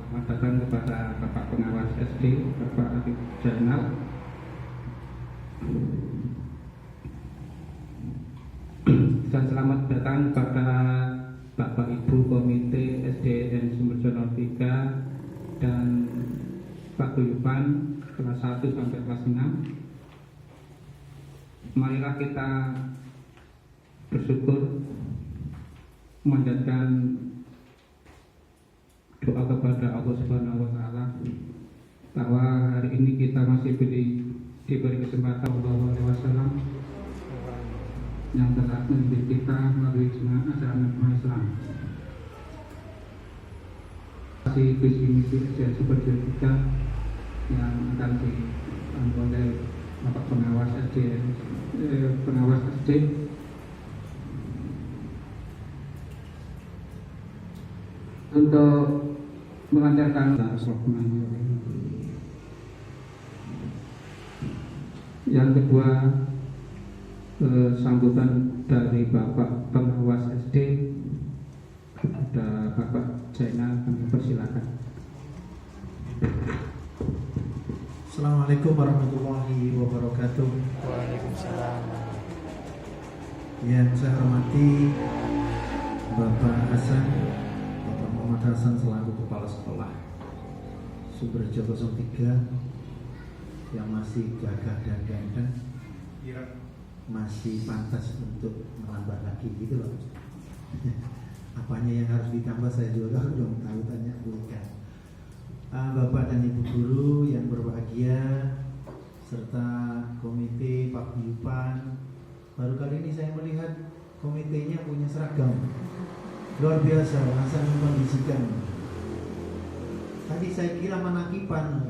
Selamat datang kepada Bapak Pengawas SD, Bapak Arif Jainal. Dan selamat datang kepada Bapak Ibu Komite SDN Sumberjono 3 dan Pak Guyupan kelas 1 sampai kelas 6. Marilah kita bersyukur memanjatkan doa kepada Allah Subhanahu wa taala bahwa hari ini kita masih diberi kesempatan Allah SAW yang telah mendidik kita melalui jemaah ajaran agama Islam. Masih visi misi SDN Sumberjono 3 yang akan diambil oleh Bapak Pengawas Pengawas SD untuk melancarkan yang kedua, sambutan dari Bapak Pengawas SD kepada Bapak Jainal, kami persilakan. Assalamualaikum warahmatullahi wabarakatuh. Waalaikumsalam. Yang saya hormati Bapak Hasan, Bapak Muhammad Hasan selaku Kepala Sekolah Sumberjo 03 yang masih gagah dan ganteng, masih pantas untuk menambah lagi gitu loh. Apanya yang harus ditambah saya juga belum tahu, tanya bukan. Bapak dan Ibu Guru yang berbahagia serta komite Pak Guyupan, baru kali ini saya melihat komitenya punya seragam luar biasa, sangat mengkondisikan. Tadi saya kira manakipan,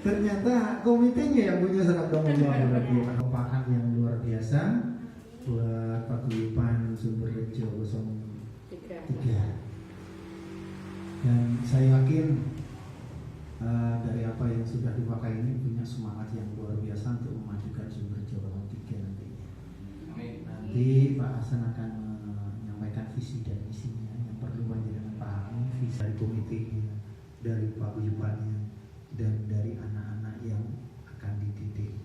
ternyata komitenya yang punya seragam luar biasa. Kepakan yang luar biasa buat Pak Guyupan Sumberjo 03. Dan saya yakin dari apa yang sudah dipakai ini punya semangat yang luar biasa untuk memajukan Sumberjo 03 nantinya. Nanti Pak Hasan akan menyampaikan visi dan misinya yang perlu panjenengan pahami, visi dari komitenya, dari Pak Guyupannya, dan dari anak-anak yang akan dididik.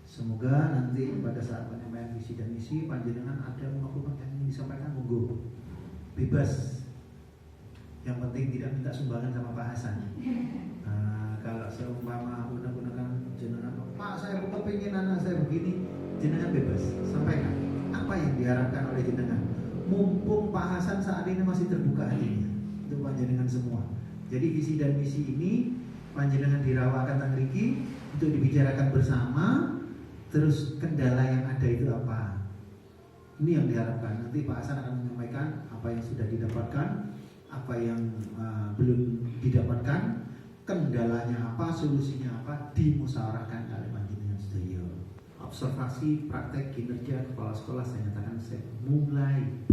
Semoga nanti pada saat penyampaian visi dan misi panjenengan ada unek-unek yang ingin disampaikan, monggo bebas. Yang penting tidak minta sumbangan sama Pak Hasan. Kalau seumpama unek-unekan jenengan, Pak saya kepingin anak saya begini, jenengan bebas, sampaikan apa yang diharapkan oleh jenengan. Mumpung Pak Hasan saat ini masih terbuka hatinya untuk panjenengan semua. Jadi visi dan misi ini panjenengan dirawakan tang riki untuk dibicarakan bersama. Terus kendala yang ada itu apa? Ini yang diharapkan. Nanti Pak Hasan akan menyampaikan apa yang sudah didapatkan, apa yang belum didapatkan, kendalanya apa, solusinya apa, dimusyawarahkan oleh panjenengan sedaya. Observasi praktek kinerja kepala sekolah saya nyatakan saya mulai.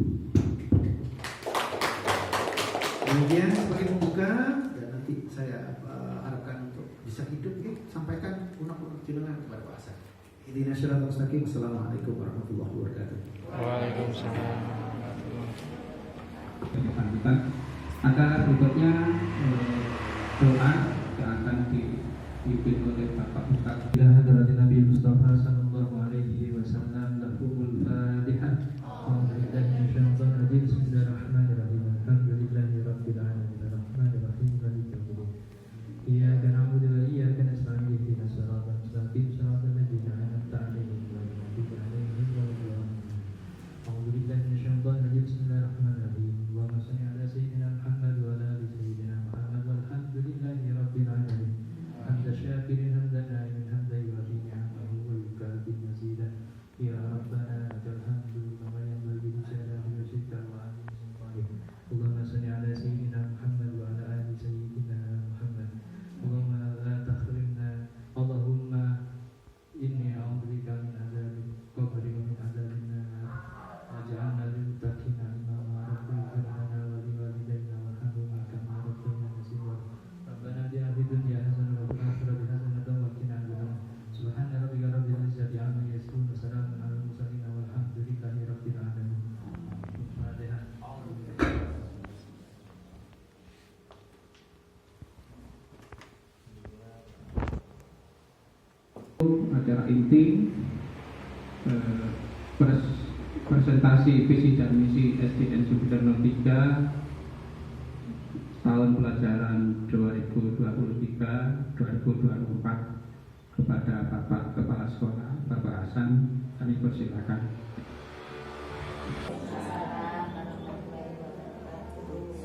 Kemudian sebagai pembuka, dan nanti saya harapkan untuk bisa hidup, sampaikan unek-unek jenengan kepada Pak Hasan. Intinya syarat mustaqim. Assalamualaikum warahmatullahi wabarakatuh. Waalaikumsalam. Ada berikutnya doa yang akan dipimpin oleh Bapak Ustaz. Ila hadratin Nabi Mustafa sallallahu alaihi wasallam, lahumul Fatihah. A'udzubillahi minasyaitonir rajim. Bismillahirrahmanirrahim. Alhamdulillahi rabbil alamin. Arrahmanirrahim. Maliki yaumiddin. Iyyaka na'budu wa iyyaka nasta'in. Ihdinas siratal mustaqim. Siratal ladzina an'amta 'alaihim ghairil maghdubi 'alaihim waladdallin. A'udzubillahi minasyaitonir rajim. Bismillahirrahmanirrahim. Allahumma shalli 'ala sayyidina Muhammad wa 'ala ali sayyidina Muhammad walhamdulillahi rabbil alamin. Hamdan syakirin hamdan na'imin hamdan yuwafi ni'amahu wa yukaffi secara inti presentasi visi dan misi SDN Jupiter 03 tahun pelajaran 2023-2024 kepada Bapak Kepala Sekolah, Bapak Hasan, kami persilakan.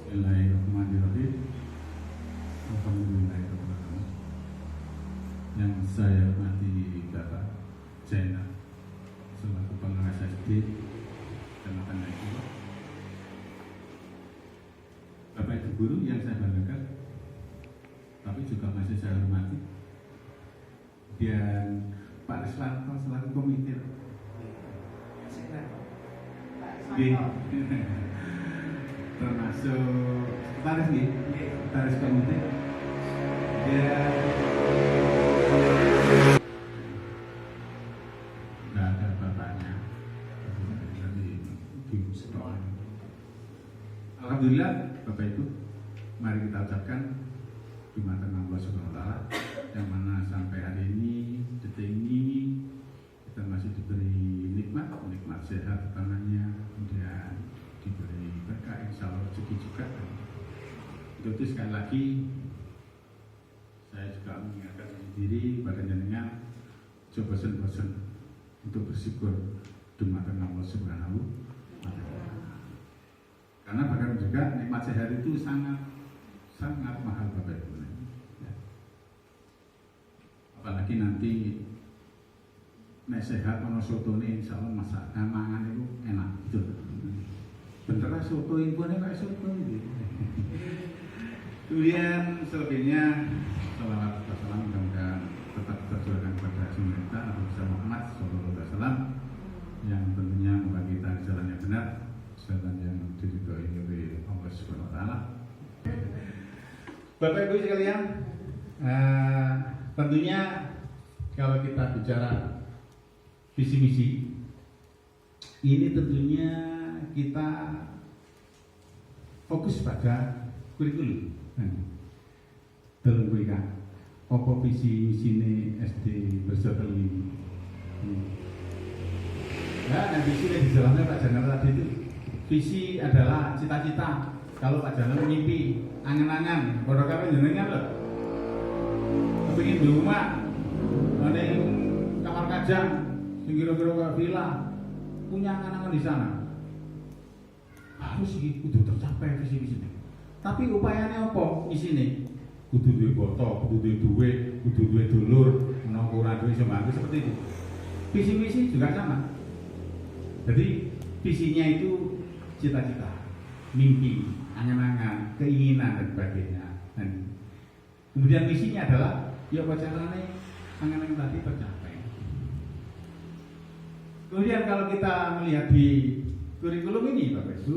Bismillahirrahmanirrahim. Alhamdulillahirrahmanirrahim. Yang saya hormati Bapak Zainal selaku pengawas SD Kecamatan Naik. Bapak Ibu guru yang saya banggakan, tapi juga masih saya hormati, dan Pak Riswanto selaku komite. Termasuk sekretaris komite, dan nggak ada bapaknya. Alhamdulillah Bapak Ibu, mari kita ucapkan Jumatan Allah Subhanahu wa Ta'ala, yang mana sampai hari ini, detik ini kita masih diberi nikmat sehat utamanya, kemudian diberi berkah, insya Allah rezeki juga. Untuk itu sekali lagi saya juga mengingatkan diri pada jenengan, coba bosan untuk bersyukur Jumatan Allah Subhanahu wa Ta'ala. Karena bahkan juga nikmat sehat itu sangat mahal Bapak Ibu. Ya. Apalagi nanti nek sehat ono sotone insyaallah masakan mangan itu enak gitu. Bener lah soto impune kayak soto gitu. Kemudian selebihnya salawat dan salam mudah-mudahan tetap tercurahkan kepada Rasulullah Nabi Muhammad SAW yang tentunya membagi kita jalan yang benar, jalan yang diridhoi oleh Allah Subhanahu wa Ta'ala. Bapak Ibu sekalian, tentunya kalau kita bicara visi misi, ini tentunya kita fokus pada kurikulum. Dalam kurikulum, apa visi misi ini SD Berjotel ini? Nah, visi yang dijelaskan Pak Janal tadi itu, visi adalah cita-cita. Kalau Pak Janal mimpi, angan-angan, bodoh karo jenengan loh. Kepingin di rumah, ada kamar kajang, kira-kira villa, punya angan-angan di sana. Harus kudu tercapai visi misi ini. Tapi upayanya apa misi ini? Kudu duwe boto, kudu duwe duit, kudu duwe dulur, menawa ora duwe sembantu seperti itu. Visi misi juga sama. Jadi visinya itu cita-cita, mimpi, angan-angan, keinginan dan sebagainya. Dan kemudian misinya adalah ya caranya angan-angan tadi tercapai. Kemudian kalau kita melihat di kurikulum ini Bapak Ibu,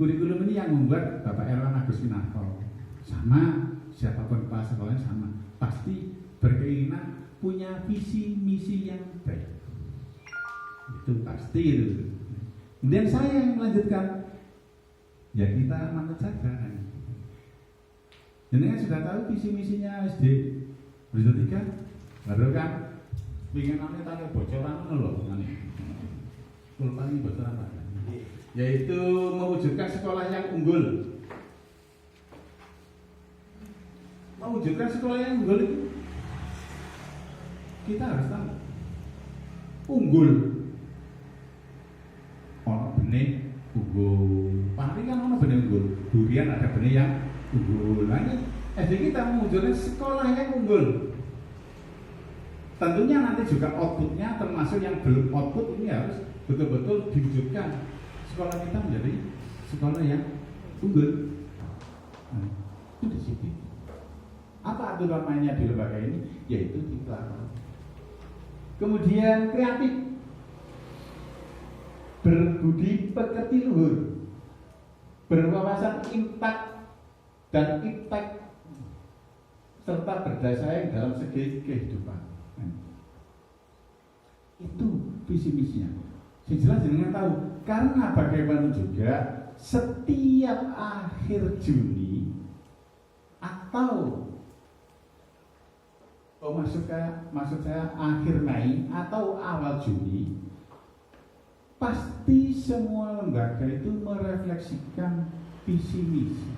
kurikulum ini yang membuat Bapak Erwan Agus Winarto, sama siapapun kepala sekolah sama, pasti berkeinginan punya visi misi yang baik. Itu pasti itu. Kemudian saya yang melanjutkan, ya kita manut saja. Jadi kan sudah tahu visi misinya SD Berjotel 3, baru kan ingin namanya tanya bocoran loh, bocoran apa? Yaitu mewujudkan sekolah yang unggul. Mewujudkan sekolah yang unggul itu kita harus tahu unggul. Ono benih unggul, pari kan ono benih unggul, durian ada benih yang unggul. Nah, SD kita mewujudkan sekolah yang unggul. Tentunya nanti juga outputnya, termasuk yang belum output ini harus betul-betul diwujudkan. Sekolah kita menjadi sekolah yang unggul. Nah, itu di sini. Apa aturan mainnya di lembaga ini? Yaitu kita. Kemudian kreatif, berbudi pekerti luhur, berwawasan impact dan impact, serta berdaya saing dalam segi kehidupan. Itu visi misinya. Yang jelas jangan tahu, karena bagaimana juga setiap akhir Juni atau Oh, maksud saya akhir Mei atau awal Juni, pasti semua lembaga itu merefleksikan visi misi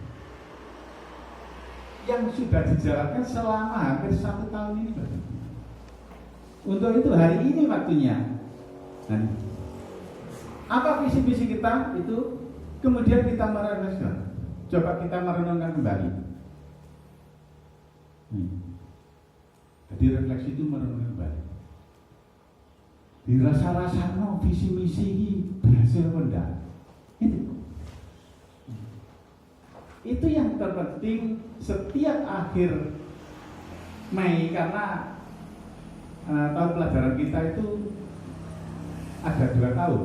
yang sudah dijalankan selama hampir 1 tahun ini. Untuk itu hari ini waktunya. Nah, apa visi misi kita itu? Kemudian kita merefleksikan. Coba kita merenungkan kembali. Jadi refleksi itu merenungkan kembali. Dirasa-rasa visi misi ini berhasil apa enggak? Itu yang terpenting setiap akhir Mei, karena tahun pelajaran kita itu ada 2 tahun.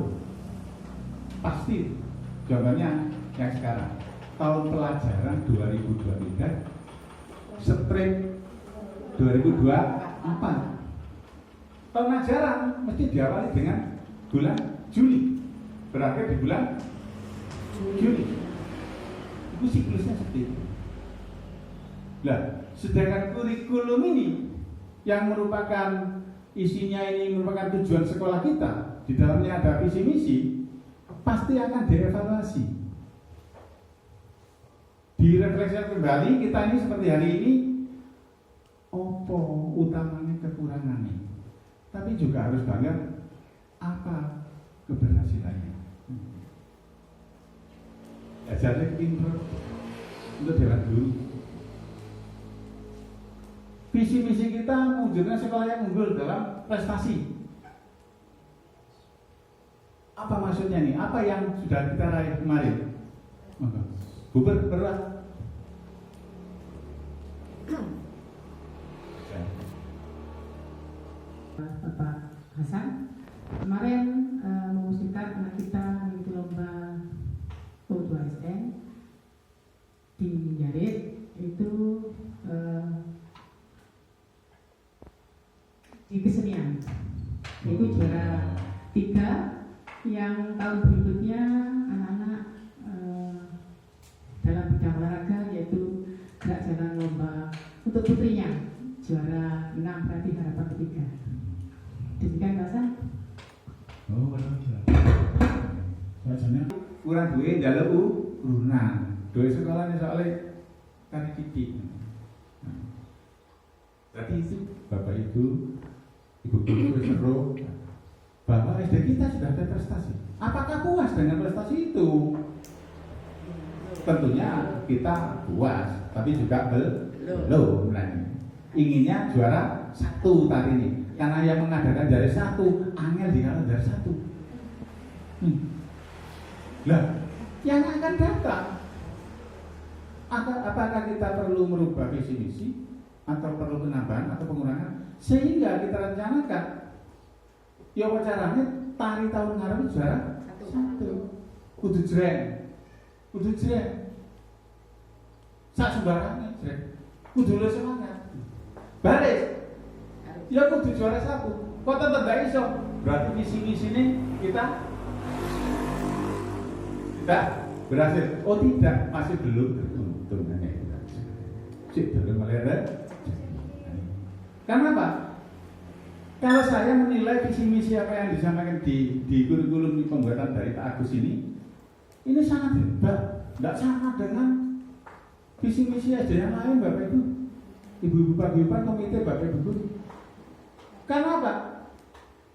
Pasti contohnya yang sekarang tahun pelajaran 2023 Spring 2024. Tahun ajaran mesti diawali dengan bulan Juli, berakhir di bulan Juli. Itu siklusnya seperti itu. Nah, sedangkan kurikulum ini yang merupakan isinya ini merupakan tujuan sekolah kita, di dalamnya ada visi misi, pasti akan dievaluasi. Direfleksikan kembali kita ini seperti hari ini, opo utamanya kekurangannya, tapi juga harus bangga apa keberhasilannya. Ajarnya intro untuk jalan dulu. Visi misi kita mewujudkan sekolah yang unggul dalam prestasi. Apa maksudnya nih? Apa yang sudah kita raih kemarin? Buber berat. Bapak Hasan kemarin mengusulkan anak kita mengikuti lomba O2SN di Jarit itu di kesenian, yaitu juara 3. Yang tahun berikutnya anak-anak dalam bidang olahraga yaitu gerak jalan lomba untuk putrinya juara 6, berarti harapan ketiga. Demikian Pak Hasan. Oh, benar. Bacanya kurang duit jalur urunan. Duit sekolahnya soalnya kan titik. Berarti itu Bapak Ibu, Ibu Guru seru bahwa SD kita sudah ada prestasi. Apakah puas dengan prestasi itu? Tentunya kita puas, tapi juga belum. Inginnya juara 1 tadi ini. Karena yang mengadakan dari 1, angel dikala dari 1. Lah, yang akan datang, apakah kita perlu merubah visi misi atau perlu penambahan atau pengurangan sehingga kita rencanakan ya caranya tari tahun ngarep juara 1. Kudu jreng sak sembarangan jreng, kudu lu semangat baris ya kudu juara 1. Kok tetep gak iso, berarti visi misi ini kita berhasil. Oh tidak, masih belum teruntung. Cik belum meleret. Karena apa? Kalau saya menilai visi misi apa yang disampaikan di kurikulum pembuatan dari Pak Agus ini sangat hebat. Tidak sama dengan visi misi SD yang lain, Bapak Ibu, Ibu-ibu paguyuban, komite Bapak Ibu. Karena apa?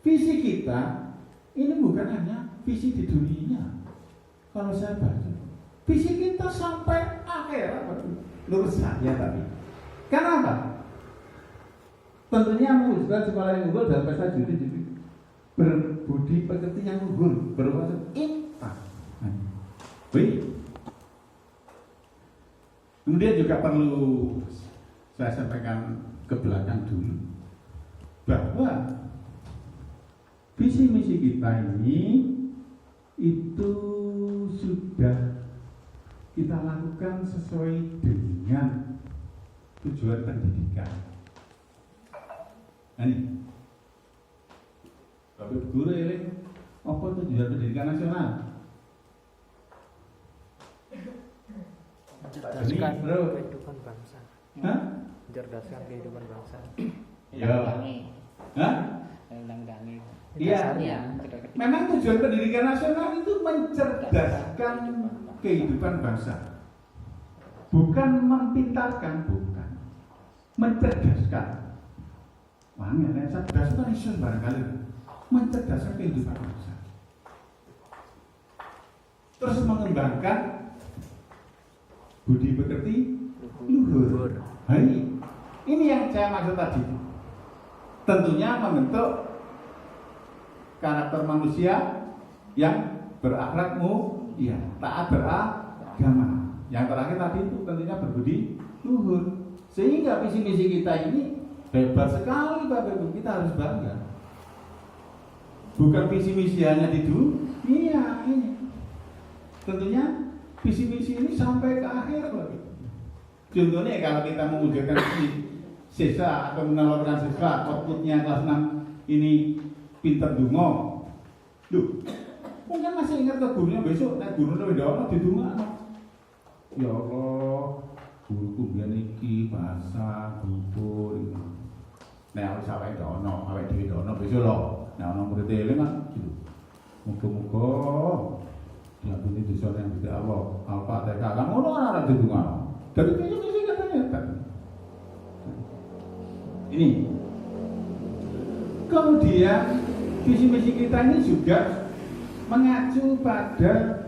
Visi kita ini bukan hanya visi di dunia. Kalau saya baca, visi kita sampai akhir, menurut saya tapi. Karena apa? Tentunya mewujudkan sekolah yang unggul dalam prestasi judi, berbudi pekerti yang unggul, berwawasan impact. Baik. Kemudian juga perlu saya sampaikan ke belakang dulu bahwa visi misi kita ini itu sudah kita lakukan sesuai dengan tujuan pendidikan. Nah ini Bapak Guru eling apa tujuan pendidikan nasional? Mencerdaskan Bro. kehidupan bangsa. Hah? Mencerdaskan kehidupan bangsa. Ya. Hah? Iya. Memang tujuan pendidikan nasional itu mencerdaskan kehidupan bangsa. Bukan mempintarkan, bukan. Mencerdaskan. Wah, ini cerdas itu isu barangkali. Mencerdaskan kehidupan bangsa. Terus mengembangkan budi pekerti luhur. Hai. Ini yang saya maksud tadi. Tentunya membentuk karakter manusia yang berakhlak mulia, taat beragama. Yang terakhir tadi itu tentunya berbudi luhur. Sehingga visi misi kita ini hebat sekali Bapak Ibu, kita harus bangga. Bukan visi misi hanya di dunia ini. Tentunya visi misi ini sampai ke akhir Bapak Ibu. Contohnya kalau kita mewujudkan siswa atau menawarkan siswa outputnya kelas 6 ini pinter dungo. Duh, mungkin masih ingat ke gurunya besok, nah gurunya beda apa di dungo. Ya Allah, guruku biar niki bahasa bubur ini. Nah, harus awake dono, awake dhewe dono besok loh. Nah, ono murid ele kan gitu. Muga-muga diampuni dosa yang tidak Allah. Al-Fatihah kan ono ora di dungo. Dari visi katanya kan. Ini. Kemudian visi misi kita ini juga mengacu pada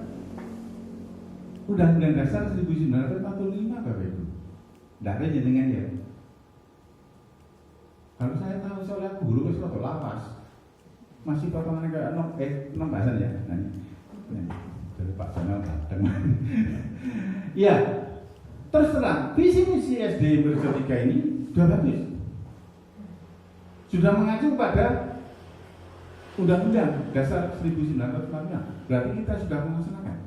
Undang-Undang Dasar 1945 Bapak Ibu. Tidak ada jenengan ya. Kalau saya tahu soalnya guru wis rada lawas. Masih potongan kayak 6 bahasan ya. Nah, ini dari Pak Janal datang. Ya. Terus terang, visi misi SD Merjo 3 ini sudah bagus. Sudah mengacu pada Undang-Undang Dasar 1945. Berarti kita sudah melaksanakan.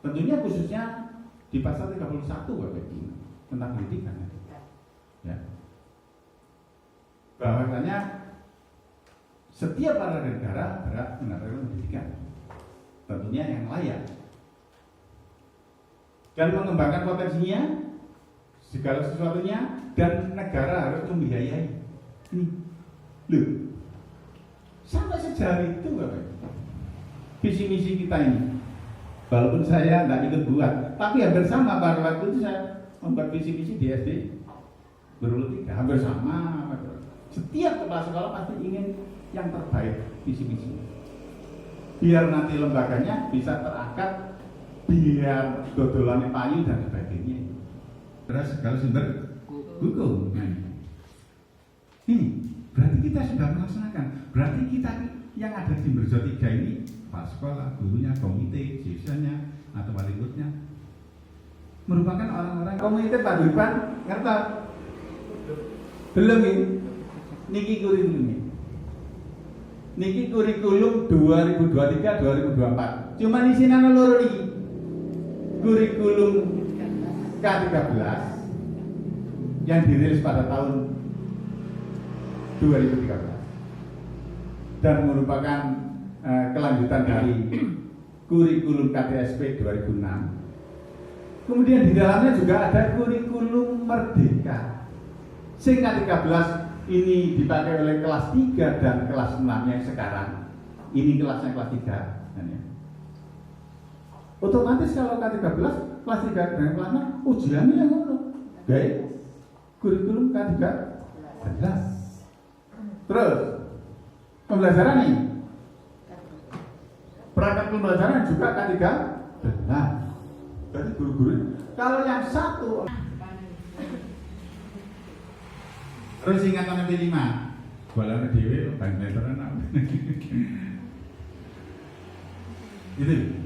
Tentunya khususnya di pasal 31 Bapak Ibu tentang pendidikan. Ya. Bahwasanya setiap warga negara berhak mendapatkan pendidikan. Tentunya yang layak. Dan mengembangkan potensinya, segala sesuatunya, dan negara harus membiayai. Loh, sampai sejauh itu Bapak. Visi misi kita ini, walaupun saya tidak ikut buat, tapi hampir sama pada waktu itu saya membuat visi misi di SD Berulu 3, hampir sama. Setiap kepala sekolah pasti ingin yang terbaik visi misi. Biar nanti lembaganya bisa terangkat, biar dodolannya payu dan sebagainya. Terus kalau sumber hukum. Ini berarti kita sudah melaksanakan. Berarti kita yang ada di Merjo 3 ini, kepala sekolah, gurunya, komite, siswanya, atau wali muridnya, merupakan orang-orang komite paguyuban ngerti? Belum ini. Niki kurikulumnya. Niki kurikulum 2023-2024. Cuma di sini ana loro niki. Kurikulum K13 yang dirilis pada tahun 2013 dan merupakan kelanjutan dari kurikulum KTSP 2006. Kemudian di dalamnya juga ada kurikulum Merdeka. Sing K13 ini dipakai oleh kelas 3 dan kelas 6 yang sekarang. Ini kelasnya kelas 3. Otomatis kalau K13, kelas 3 dan kelas 6 ujiannya yang ngono. Baik. Kurikulum K13. Terus pembelajaran nih. Perangkat pembelajaran juga K13. Berarti guru-guru. Kalau yang satu terus ingatan lebih 5 balanya dewe ban meteran itu.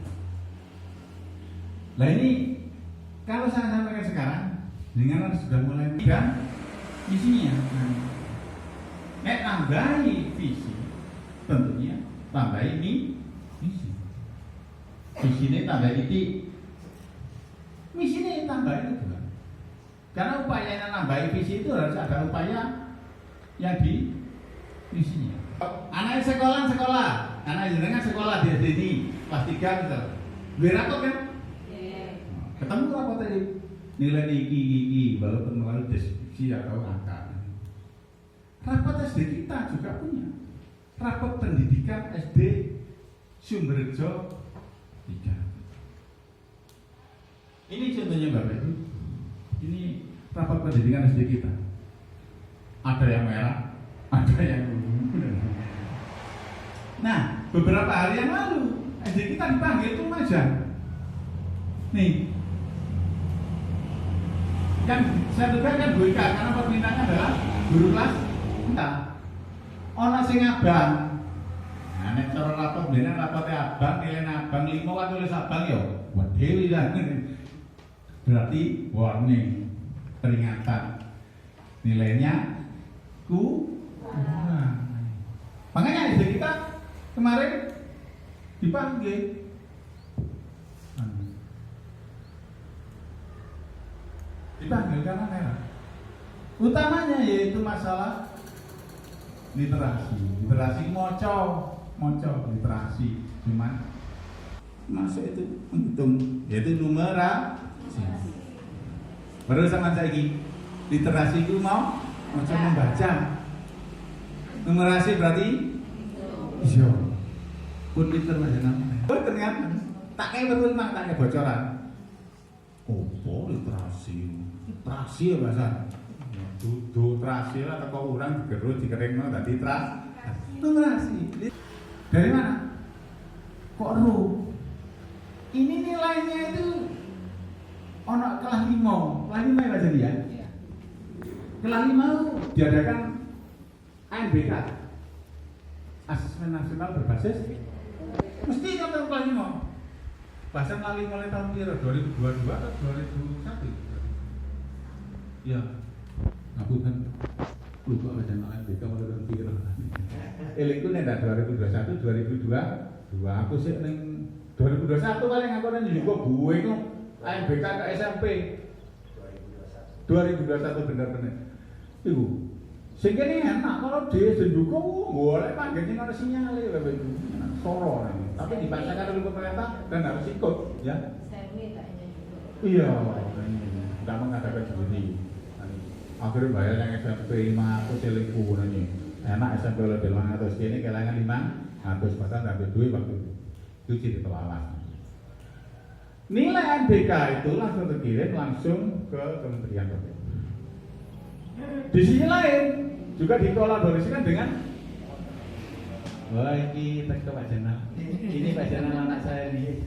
Nah ini kalau saya sampaikan sekarang dengan sudah mulai dan isinya nek tambahi visi tentunya tambahi misi ini tambahi titik misi ini tambahi itu. Karena upayanya nambahi visi itu harus ada upaya yang di misinya. Anak sekolah, anak jenengan sekolah di SD ini kelas 3 misal. Duwe rapot kan? Ketemu rapot tadi. Nilai iki walaupun melalui deskripsi atau angka. Rapot SD kita juga punya. Rapot pendidikan SD Sumberjo 3. Ini contohnya Bapak Ibu. Ini rapot pendidikan SD kita. Ada yang merah, ada yang ungu. Nah, beberapa hari yang lalu SD kita dipanggil tuh Lumajang. Nih, yang saya tugaskan Bu Ika karena pemerintahnya adalah guru kelas kita. Ono sing abang. Nah, nek cara rapot bener rapotnya abang, nilai abang 5 kan tulis abang ya. Waduh ya. Berarti warning, peringatan. Nilainya kurang. Makanya SD kita kemarin dipanggil. Dipanggil karena merah. Utamanya yaitu masalah literasi moco literasi. Cuman masuk itu menghitung, yaitu numerasi. Baru sama saya literasi itu mau membaca. Numerasi berarti iya. Pun pinter aja namanya. Oh ternyata tak kayak betul mah tak kayak bocoran. Opo literasi ya bahasa. Dudu terasi lah teko urang digerut dikeringno dadi numerasi. Dari mana? Kok ru? Ini nilainya itu ono kelas 5. Kelas 5 ya bahasa dia. Kelas 5 diadakan ANBK. Asesmen nasional berbasis mesti nyontoh kelas 5. Bahasa lali mulai tahun 2022 atau 2021? Ya, aku kan lupa baca ANBK mulai tahun 2021. Elingku nek 2021, 2022. Aku sih neng 2021 paling aku nang juga gue itu ANBK ke SMP. 2021 bener-bener. Iku sing kene enak kalau dhewe juga boleh panggilnya ada sinyal ya Bapak Ibu. Soro ini. Tapi dipaksakan oleh pemerintah dan harus ikut ya. Iya, enggak mengadakan sendiri. Akhirnya bayar yang SMP 500 selingkuh nih. Enak SMP lebih 500 ini kelangan 500 pasal ngambil duit waktu itu jadi terlalas. Nilai ANBK itu langsung terkirim langsung ke Kementerian Pertanian. Di sisi lain juga dikolaborasikan dengan wah ini teks Pak Jenal. Ini Pak Jenal anak saya nih.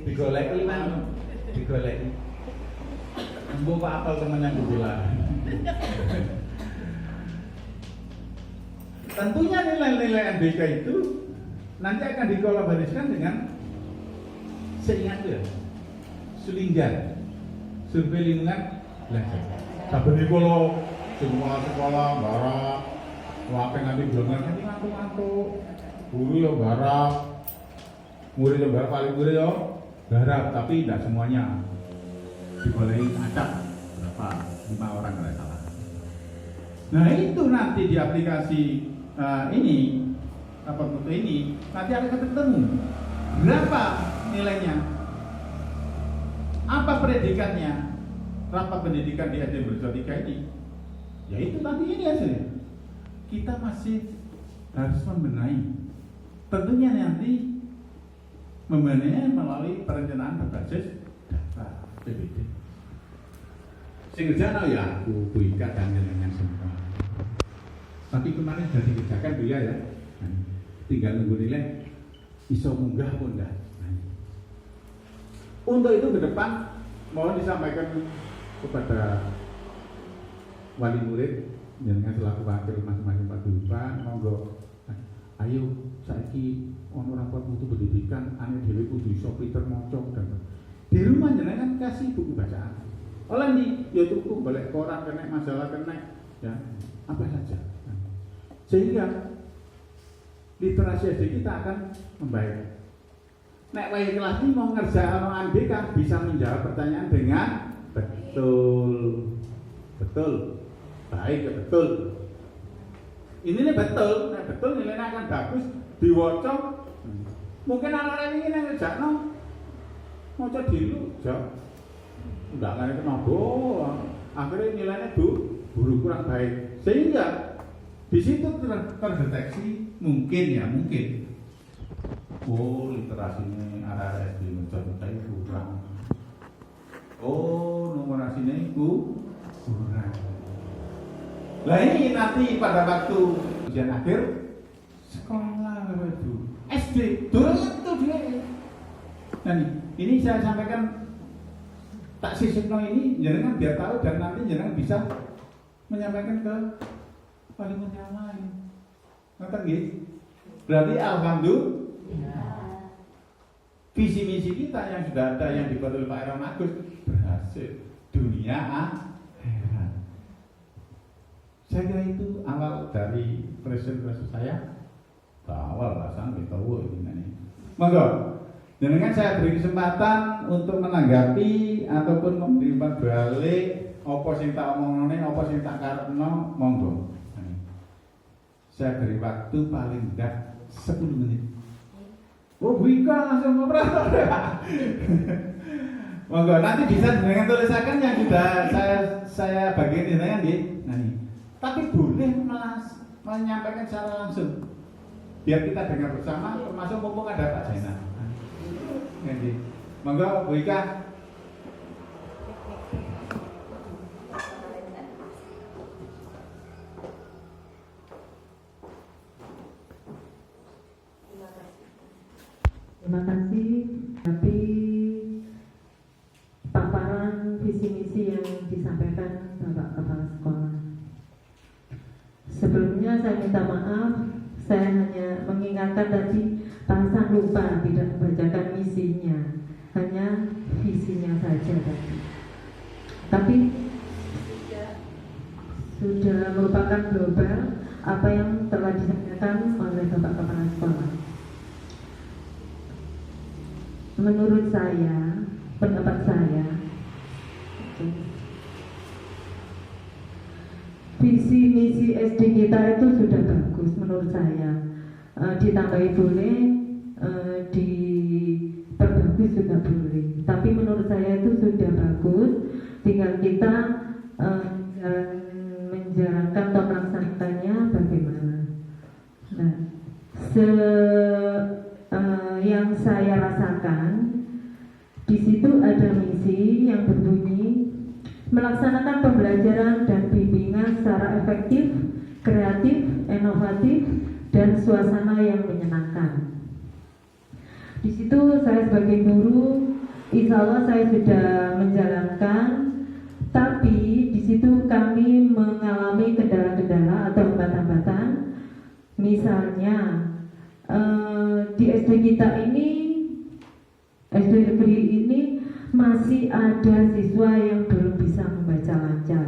Digoleki mang, digoleki. Mbok Pak apal temennya bilang. Tentunya nilai-nilai ANBK itu nanti akan dikolaborasikan dengan seingat ya, Sulinggar, survei lingkungan belajar. Saben kalau sekolah garap, wape nanti jangan nanti ngantuk-ngantuk, guru ya garap, murid ya garap, paling murid ya garap, tapi tidak semuanya dibolehin acak berapa 5 orang kalau salah. Nah itu nanti di aplikasi ini rapat foto ini nanti akan ketemu berapa nilainya, apa predikannya rapat pendidikan di SD Berjo 3 ini. Ya itu tadi ini hasilnya. Kita masih harus membenahi. Tentunya nanti membenahi melalui perencanaan berbasis data PBD. Sing kerjaan ya aku buikat dan dengan semua. Tapi kemarin sudah dikerjakan dia ya. Tinggal nunggu nilai iso munggah pun enggak. Untuk itu ke depan mohon disampaikan kepada wali murid dengan selaku wakil masing-masing paguyuban, monggo ayo saiki ono rapor mutu pendidikan ane dhewe kudu iso pinter maca dan di rumah jenengan kasih buku bacaan. Oleh di ya tuku balik koran kena masalah kena ya apa saja. Sehingga literasi SD kita akan membaik. Nek wae kelas 5 ngerjakan ANBK bisa menjawab pertanyaan dengan betul. Baik ya betul. Ini betul, nek betul nilainya akan bagus diwaca. Mungkin anak-anak ini ngerjakno maca dulu, jawab. Enggak ngerti kenapa. Akhirnya nilainya guru kurang baik. Sehingga Di situ terdeteksi mungkin. Oh, literasinya arah SD mencoba kurang. Oh, numerasinya kurang. Lah ini nanti pada waktu ujian akhir sekolah itu SD doang tuh dia. Nah ini saya sampaikan tak sisipno ini jenengan biar tahu dan nanti jenengan bisa menyampaikan ke wali murid yang lain. Ngoten nggih. Berarti alhamdulillah visi misi kita yang sudah ada yang dibuat oleh Pak Heron Agus berhasil dunia akhirat. Saya kira itu awal dari presentasi saya. Awal lah sampai tahu ini. Monggo. Dengan saya beri kesempatan untuk menanggapi ataupun memberikan balik apa sing tak omongane, apa sing tak karepno, monggo. Saya beri waktu paling enggak 10 menit. Oh, Wika langsung ngobrol. Monggo, nanti bisa dengan tulisakan yang sudah saya bagian jenengan nggih. Nah, nih. Tapi boleh menyampaikan secara langsung. Biar kita dengar bersama, termasuk mumpung ada Pak Jena. Nanti, monggo Bu Ika. Terima kasih. Tapi paparan visi misi yang disampaikan Bapak Kepala Sekolah. Sebelumnya saya minta maaf. Saya hanya mengingatkan tadi Pak Hasan lupa tidak membacakan misinya, hanya visinya saja tadi. Tapi sudah merupakan global apa yang telah disampaikan oleh Bapak Kepala Sekolah. Menurut saya, pendapat saya, visi misi SD kita itu sudah bagus menurut saya. Ditambahi boleh, diperbagus juga boleh. Tapi menurut saya itu sudah bagus. Tinggal kita menjalankan atau melaksanakannya bagaimana. Nah, yang saya rasakan di situ ada misi yang berbunyi melaksanakan pembelajaran dan bimbingan secara efektif, kreatif, inovatif, dan suasana yang menyenangkan. Di situ saya sebagai guru, insya Allah saya sudah menjalankan, tapi di situ kami mengalami kendala-kendala atau hambatan-hambatan. Misalnya di SD kita ini, SD negeri ini masih ada siswa yang belum bisa membaca lancar.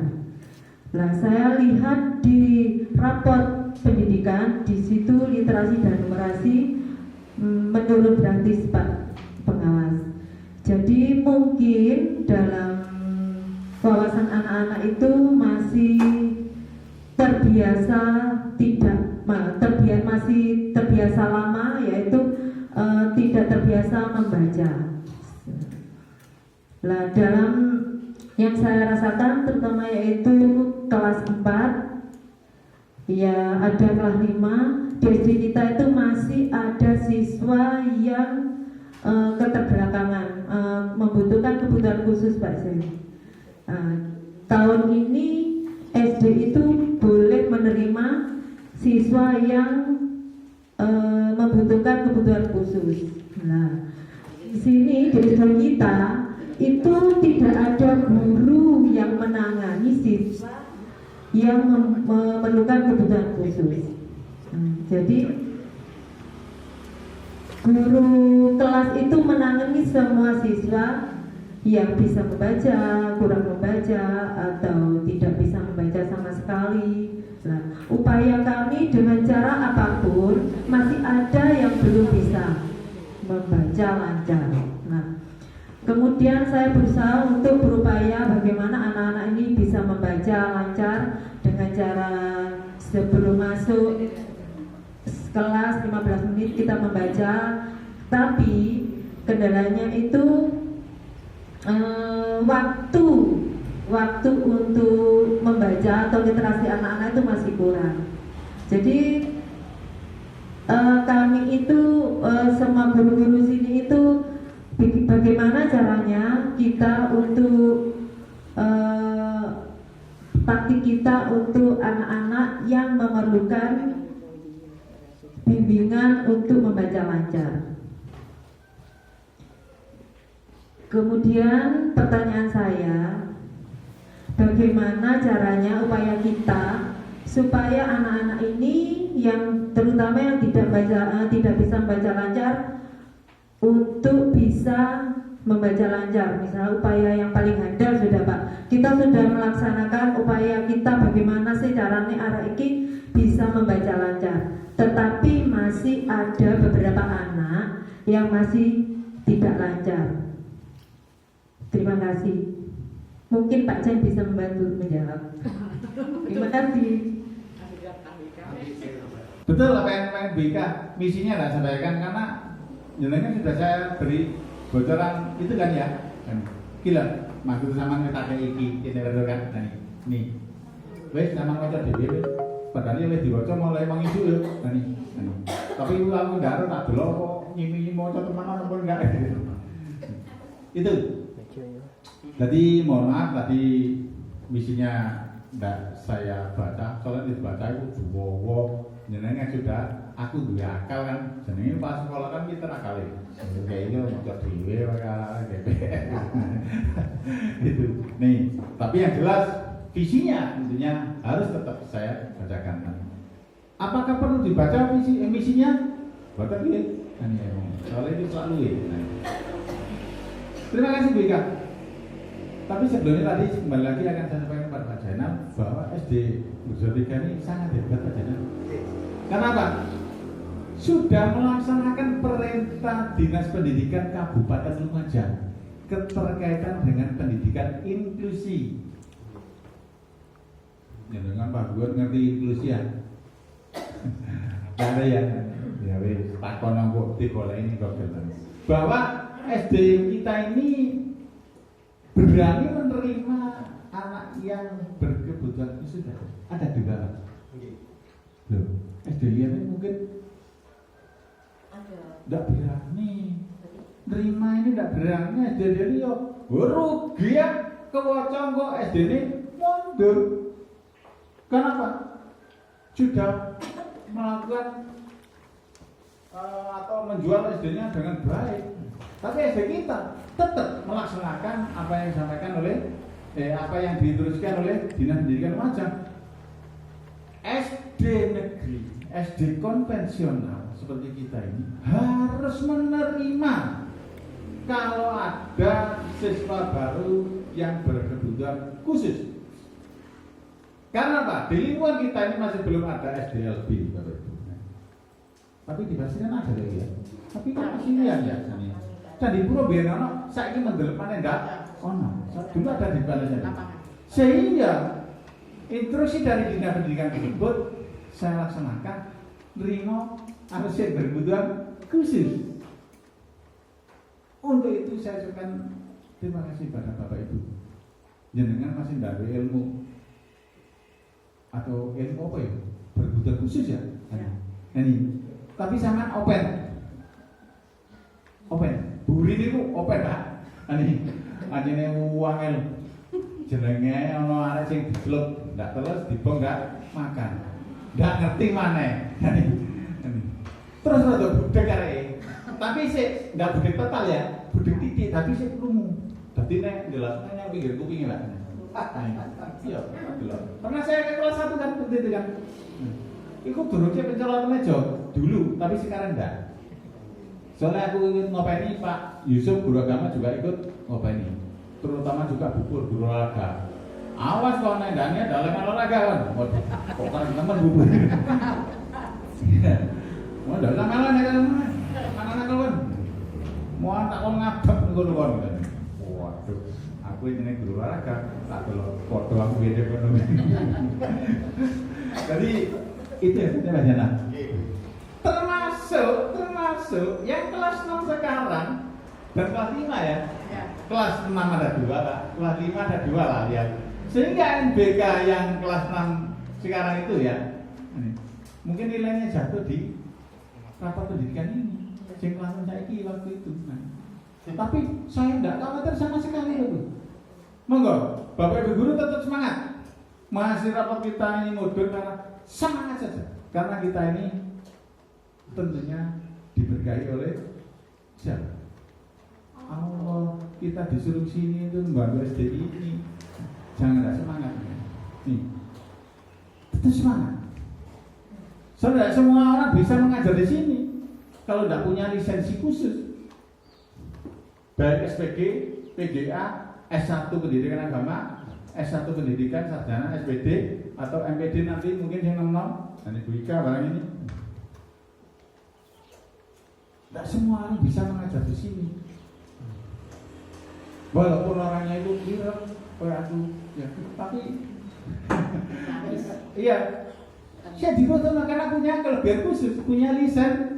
Nah, saya lihat di raport pendidikan di situ literasi dan numerasi menurun drastis Pak Pengawas. Jadi mungkin dalam wawasan anak-anak itu masih masih terbiasa lama, yaitu tidak terbiasa membaca. Nah, dalam yang saya rasakan terutama yaitu kelas 4, ya ada kelas 5, di SD kita itu masih ada siswa yang keterbelakangan, membutuhkan kebutuhan khusus Pak Sen. Tahun ini SD itu boleh menerima siswa yang membutuhkan kebutuhan khusus. Nah, di sini di SD kita itu tidak ada guru yang menangani siswa yang memerlukan kebutuhan khusus. Jadi guru kelas itu menangani semua siswa yang bisa membaca, kurang membaca, atau tidak bisa membaca sama sekali. Nah, upaya kami dengan cara apapun masih ada yang belum bisa membaca lancar. Nah, kemudian saya berusaha untuk berupaya bagaimana anak-anak ini bisa membaca lancar dengan cara sebelum masuk kelas 15 menit kita membaca, tapi kendalanya itu waktu untuk membaca atau literasi anak-anak itu masih kurang. Jadi kami itu semua guru-guru sini itu bagaimana caranya kita untuk taktik kita untuk anak-anak yang memerlukan bimbingan untuk membaca lancar. Kemudian pertanyaan saya, bagaimana caranya upaya kita supaya anak-anak ini yang terutama yang tidak bisa membaca lancar untuk bisa membaca lancar. Misalnya upaya yang paling handal sudah Pak, kita sudah melaksanakan upaya kita bagaimana sih caranya arah ini bisa membaca lancar, tetapi masih ada beberapa anak yang masih tidak lancar. Terima kasih. Mungkin Pak Chen bisa membantu menjawab. Terima kasih. Betul apa yang BK misinya lah sampaikan, karena jenengan sudah saya beri bocoran itu kan ya. Gila, maksud sama kita kayak ini betul kan? Nah, nih, wes sama macam dhewe. Padahal wes dibaca mulai mengisu ya. Nah, nih. Tapi aku nggak ada tak dulu kok nyimi mau coba mana pun enggak. Itu. Jadi mohon maaf tadi misinya tidak saya baca, soalnya dibaca itu juwowo, jenengnya sudah aku dua akal kan, jenengnya pas sekolah kan kita akal kayak itu mau dewe DPR itu. Nih, tapi yang jelas visinya tentunya harus tetap saya bacakan. Apakah perlu dibaca misinya? Baca gitu, soalnya itu selalu ya. Terima kasih BK. Tapi sebelumnya tadi kembali lagi akan saya sampaikan kepada Pak Jainal bahwa SD Burjo 3 ini sangat hebat Pak Jainal. Kenapa? Sudah melaksanakan perintah Dinas Pendidikan Kabupaten Lumajang keterkaitan dengan pendidikan inklusi. Ya dengan Pak Gubernur ngerti inklusi ya? Ada ya? Ya wes takon nang tiga ini kok bahwa SD kita ini berani menerima anak yang berkebutuhan khusus. Ada juga Pak? Loh, SD lihat ini mungkin tidak berani nerima, ini tidak berani SD ini yo rugi ya kewocong kok SD ini mundur. Kenapa? Sudah melakukan atau menjual SD-nya dengan baik, tapi SD kita tetap melaksanakan apa yang disampaikan oleh apa yang diteruskan oleh Dinas Pendidikan Lumajang. SD negeri, SD konvensional seperti kita ini harus menerima kalau ada siswa baru yang berkebutuhan khusus. Karena apa? Di lingkungan kita ini masih belum ada SDLB, Bapak Ibu. Tapi di Basiran ada lagi ya. Tapi kan masih ya. Dan di Puro Bienono saya ingin mendelepkan enggak? Oh no, dulu ada di Balisan. Sehingga instruksi dari Dinas Pendidikan tersebut saya laksanakan, nerima harus yang berkebutuhan khusus. Untuk itu saya ucapkan terima kasih pada Bapak Ibu. Jenengan masih tidak ada ilmu atau ilmu apa ya? Berkebutuhan khusus ya? Ini. Tapi sama open. Burin itu open Pak. Ini uang jenenge ono arek sing digluk, ndak terus dibong ndak makan. Ndak ngerti maneh. Terus rada budek arek. Tapi sik ndak budek total ya, budek titik tapi sik krungu. Dadi nek jelasnya yang pinggir kuping lah. Iya, delok. Pernah saya ke kelas 1 kan seperti itu kan. Iku durungnya pencalonan meja dulu, tapi sekarang enggak. Soalnya aku ikut ngopeni Pak Yusuf guru agama juga ikut ngopeni. Terutama juga bubur guru olahraga. Awas kalau nendangnya dalam olahraga kan. Kok kan teman bubur. Mau dalam olahraga mana kawan? Mau tak kon ngabak ngono kon. Waduh, aku ini guru olahraga, tak delok foto aku gede ekonomi. Jadi itu ya Pak. Termasuk yang kelas 6 sekarang dan kelas 5 ya. Kelas 6 ada 2 Pak, kelas 5 ada 2 lah ya. Sehingga NBK yang kelas 6 sekarang itu ya mungkin nilainya jatuh di rapat pendidikan ini. Sing langsung saiki waktu itu. Nah, tapi saya tidak khawatir sama sekali itu. Monggo, Bapak Ibu guru tetap semangat. Masih rapat kita ini mundur karena semangat saja. Karena kita ini tentunya diberkahi oleh siapa? Allah. Kita disuruh sini itu membantu SDI ini. Jangan tidak semangat. Nih, tetap semangat. Soalnya semua orang bisa mengajar di sini. Kalau tidak punya lisensi khusus, baik SPG, PGA, S1 Pendidikan Agama, S1 Pendidikan Sarjana, SPD, atau MPD nanti mungkin yang 66, dan Ibu Ika barang ini. Tidak semua orang bisa mengajar di sini. Walaupun orangnya itu kira, kayak aku, ya, tapi iya, saya dibutuhkan karena punya kelebihan khusus, punya lisensi.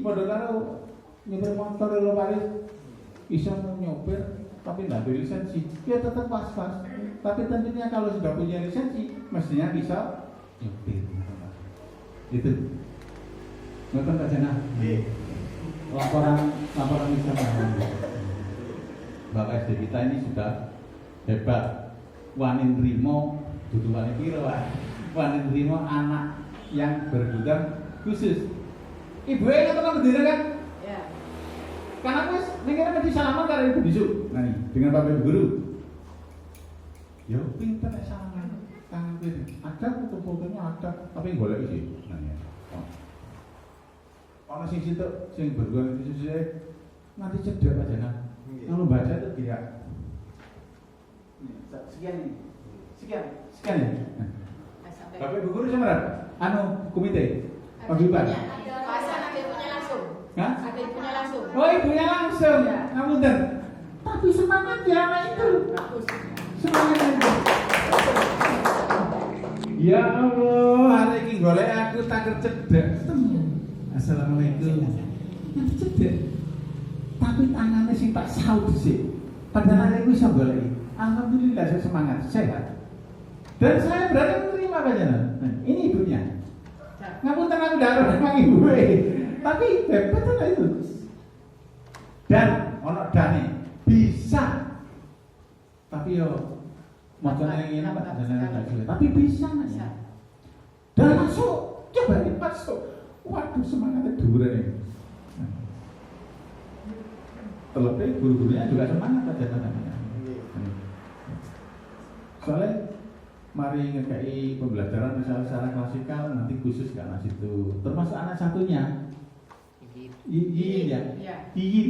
Pada kalau nyopir motor lo Paris, bisa nyopir, tapi tidak ada lisensi, ya tetap pas-pas. Tapi tentunya kalau sudah punya lisensi, mestinya bisa nyopir. Itu. Nonton Pak Jana. Laporan bisa Bapak SD kita ini sudah hebat. Wani nrimo, dudu wani piro, wani nrimo anak yang berkebutuhan khusus. Ibu yang teman berdiri kan? Ya. Karena aku nengen mesti salaman karo ibu besok. Nah nih, dengan Bapak Ibu guru. Ya pinter nek salaman. Tangan kiri. Ada foto-fotonya ada, tapi golek sih. Nah ya. Ono sing situ sing berguna khusus nanti cedek aja nah. Kalau baca itu tidak. Sekian ini. Sekian ya. Bapak Ibu guru sama anu komite. Paguyuban. Ada ibunya langsung. Hah? Ada ibunya langsung. Oh, ibunya langsung. Ya. Ngapunten. Tapi semangat ya anak itu. Semangat itu. Ya Allah, hari ini golek aku tak cedek. Assalamualaikum. Nanti cedek. Tapi tangannya sih tak saut sih. Padahal aku bisa golek. Alhamdulillah saya semangat, sehat. Dan saya berani menerima bacaan. Nah, ini ibunya. Ngapunten aku darah memang ibu, tapi hebat lah itu. Dan ono dane bisa, tapi yo macamnya ini apa? Tapi bisa mas. Dan masuk, coba masuk. Waduh semangatnya dure nih. Terlebih guru-gurunya juga semangat aja namanya. Soalnya mari ngekei pembelajaran misalnya secara klasikal nanti khusus ke anak situ. Termasuk anak satunya. Yin ya. Yin.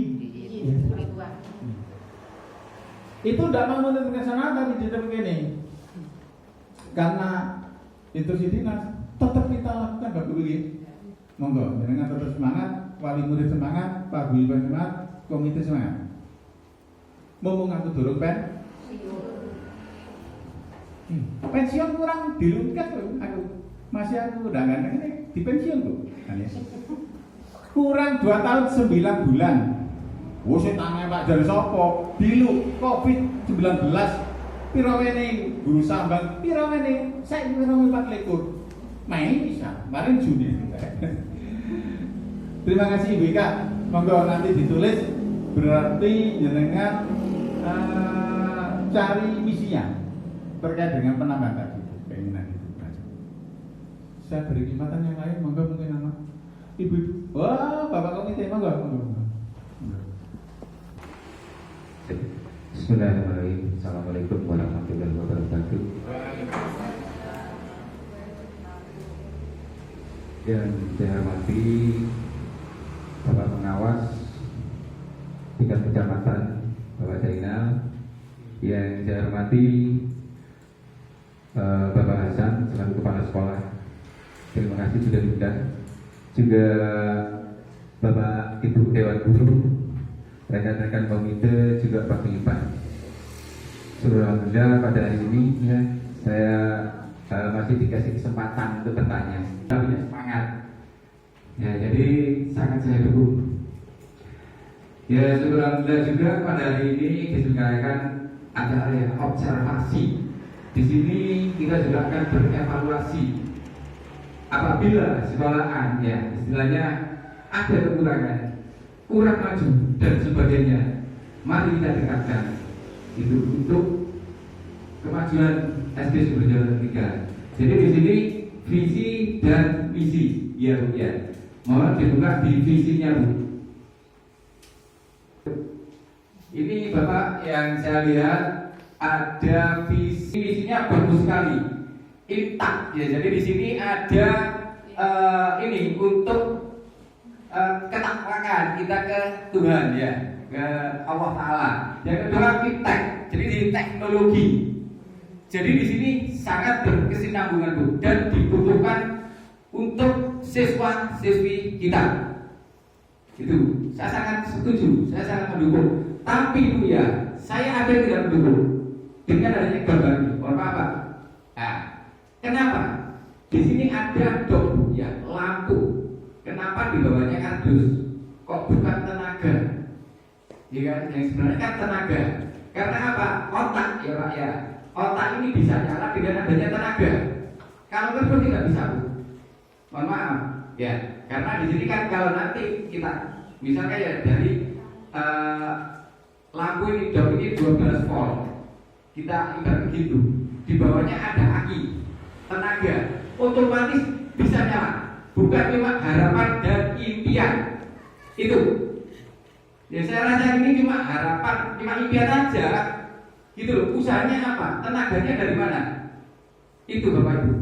Itu tidak mau menerima sana tapi tidak begini. Karena instruksi dinas tetap kita lakukan Bapak Ibu. Monggo, dengan tetap semangat, wali murid semangat, Pak Guyuban semangat, komite semangat. Ngomong aku dorong pensiun kurang dilungkas aku masih aku udah ganteng ini di pensiun tuh kurang 2 tahun 9 bulan. Saya tanya Pak dari sopo dilu COVID-19 pirawene guru sambang pirawene saya pirawene 4 main bisa kemarin Juni. Terima kasih Ibu Ika, monggo nanti ditulis berarti jenengan cari misinya terkait dengan penambahan tadi keinginan itu. Saya beri kesempatan yang lain, monggo mungkin anak ibu-ibu. Wah, Bapak komite monggo. Bismillahirrahmanirrahim. Assalamualaikum warahmatullahi wabarakatuh. Yang saya hormati Bapak Pengawas tingkat kecamatan Bapak Zainal, yang saya hormati Bapak Hasan selaku kepala sekolah, terima kasih sudah diundang. Juga Bapak Ibu Dewan Guru, rekan-rekan komite, juga Pak Pengipan. Alhamdulillah pada hari ini ya, saya masih dikasih kesempatan untuk bertanya. Saya punya semangat. Ya, jadi sangat saya dukung. Ya, alhamdulillah juga pada hari ini diselenggarakan acara yang observasi. Di sini kita juga akan berevaluasi apabila sekolahan ya istilahnya ada kekurangan, kurang maju dan sebagainya, mari kita dekatkan itu untuk kemajuan SD Sumber Jalan 3. Jadi di sini visi dan misi ya Bu ya. Mohon dibuka di visinya Bu. Ini Bapak yang saya lihat ada visinya bagus sekali, intak ya. Jadi di sini ada ini untuk ketakwakan kita ke Tuhan ya, ke Allah Taala. Yang kedua fintech, jadi di teknologi. Jadi di sini sangat berkesinambungan Bu dan dibutuhkan untuk siswa-siswi kita. Itu saya sangat setuju, saya sangat mendukung. Tapi Bu ya, saya ada yang tidak mendukung dengan adanya gambar ini. Mohon maaf Pak. Nah, kenapa? Di sini ada dok ya, lampu. Kenapa di bawahnya kardus? Kok bukan tenaga? Ya kan, yang sebenarnya kan tenaga. Karena apa? Otak ya Pak ya. Otak ini bisa nyala dengan adanya tenaga. Kalau kardus tidak bisa Bu. Mohon maaf. Ya, karena di sini kan kalau nanti kita misalnya ya dari lampu ini dok ini 12 volt. Kita ibarat begitu. Di bawahnya ada aki, tenaga, otomatis bisa nyala. Bukan cuma harapan dan impian. Itu. Ya saya rasa ini cuma harapan, cuma impian aja. Gitu loh. Usahanya apa? Tenaganya dari mana? Itu Bapak Ibu.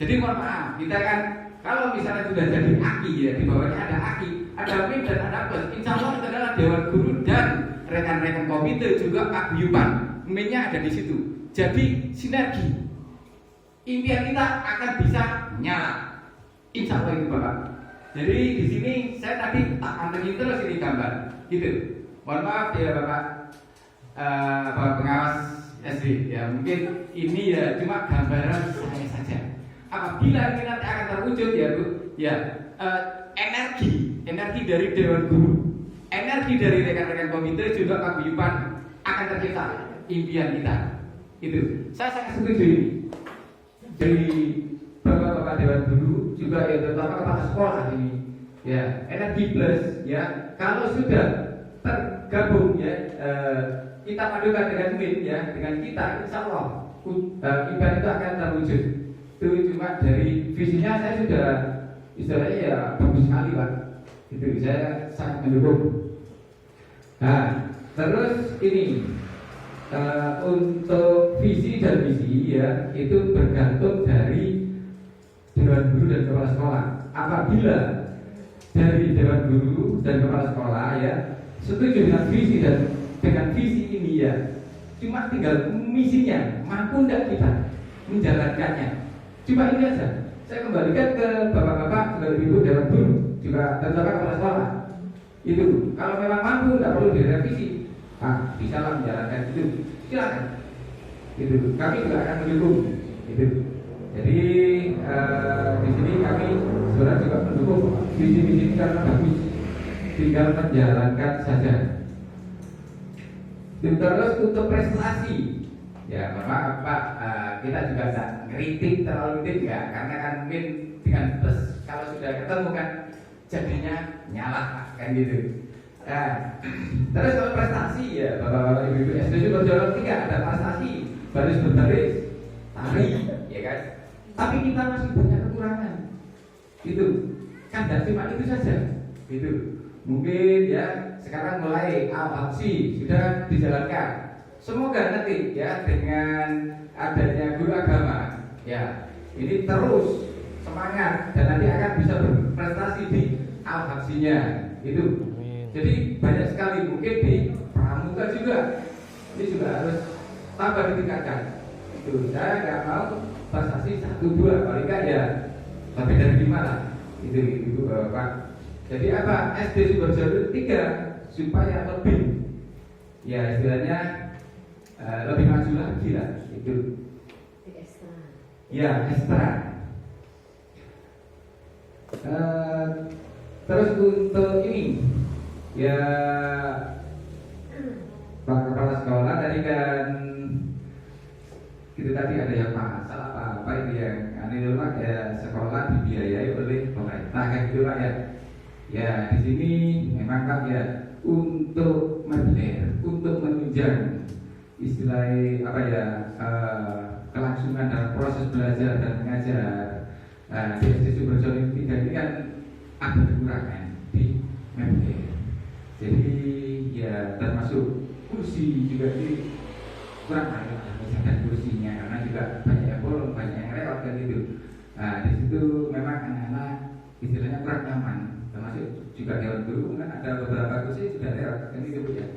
Jadi mohon maaf, kita kan kalau misalnya sudah jadi aki ya, di bawahnya ada aki, ada min dan ada plus. Insya Allah itu adalah Dewan Guru dan rekan-rekan komite juga paguyuban. Minnya ada di situ. Jadi sinergi. Impian kita akan bisa nyala. Insya Allah itu Bapak. Jadi di sini saya tadi tak antengin terus ini gambar, gitu. Mohon maaf ya Bapak, Bapak pengawas SD. Ya mungkin ini ya cuma gambaran saya saja. Apabila ini nanti akan terwujud ya Bu, ya energi dari Dewan Guru, energi dari rekan-rekan komite juga paguyuban akan tercipta impian kita. Itu saya sangat setuju ini. Dari Bapak-bapak Dewan Guru juga ya terutama kepala sekolah ini ya energi plus ya kalau sudah tergabung ya kita padukan dengan min ya dengan kita insya Allah impian itu akan terwujud. Itu cuma dari visinya saya sudah istilahnya ya bagus sekali Pak. Itu saya sangat mendukung. Nah terus ini untuk visi dan misi ya itu bergantung dari Dewan Guru dan Kepala Sekolah. Apabila dari Dewan Guru dan Kepala Sekolah ya setuju dengan visi dan dengan visi ini ya cuma tinggal misinya mampu tidak kita menjalankannya. Cuma ini aja. Saya kembalikan ke bapak-bapak dan ibu Dewan Guru juga terutama Kepala Sekolah. Itu kalau memang mampu tidak perlu direvisi. Bisa lah menjalankan itu. Silakan. Itu kami juga akan mendukung. Itu. Jadi di sini kami sebenarnya juga mendukung visi-visi ini karena bagus, tinggal menjalankan saja. Terus untuk prestasi, ya maaf Pak, kita juga tidak kritik terlalu tinggi ya, karena kan mungkin dengan plus kalau sudah ketemu kan jadinya nyala kan gitu. Terus kalau prestasi ya bapak-bapak ibu-ibu SD Sumber Jalan 3 ada prestasi baris berbaris tari ya kan. Tapi kita masih banyak kekurangan. Itu kan tidak cuma itu saja. Itu mungkin ya sekarang mulai al-habsi sudah dijalankan. Semoga nanti ya dengan adanya guru agama ya ini terus semangat dan nanti akan bisa berprestasi di al-habsinya itu. Jadi banyak sekali mungkin di pramuka juga ini juga harus tambah ditingkatkan. Itu saya nggak mau prestasi 1-2 paling nggak ya lebih dari 5 lah. Itu Pak. Jadi apa SD Sumber Jalan 3 supaya lebih ya istilahnya lebih maju lagi lah itu. Ya ekstra. Terus untuk ini ya Pak Kepala Sekolah tadi kan itu tadi ada yang pasal apa itu yang aneh Pak ya, sekolah dibiayai oleh pemerintah kayak gitu Pak ya. Ya di sini memang Pak ya untuk menunjang istilahnya apa ya kelangsungan dalam proses belajar dan mengajar di SD Sumberjono 3 ini kan ada kekurangan di MDR. Jadi ya termasuk kursi juga di kurang banyak misalkan kursinya karena juga banyak yang bolong, banyak yang lewat kan gitu. Nah di situ memang anak-anak istilahnya kurang nyaman, termasuk juga dewan guru kan ada beberapa kursi sudah lewat kan gitu ya.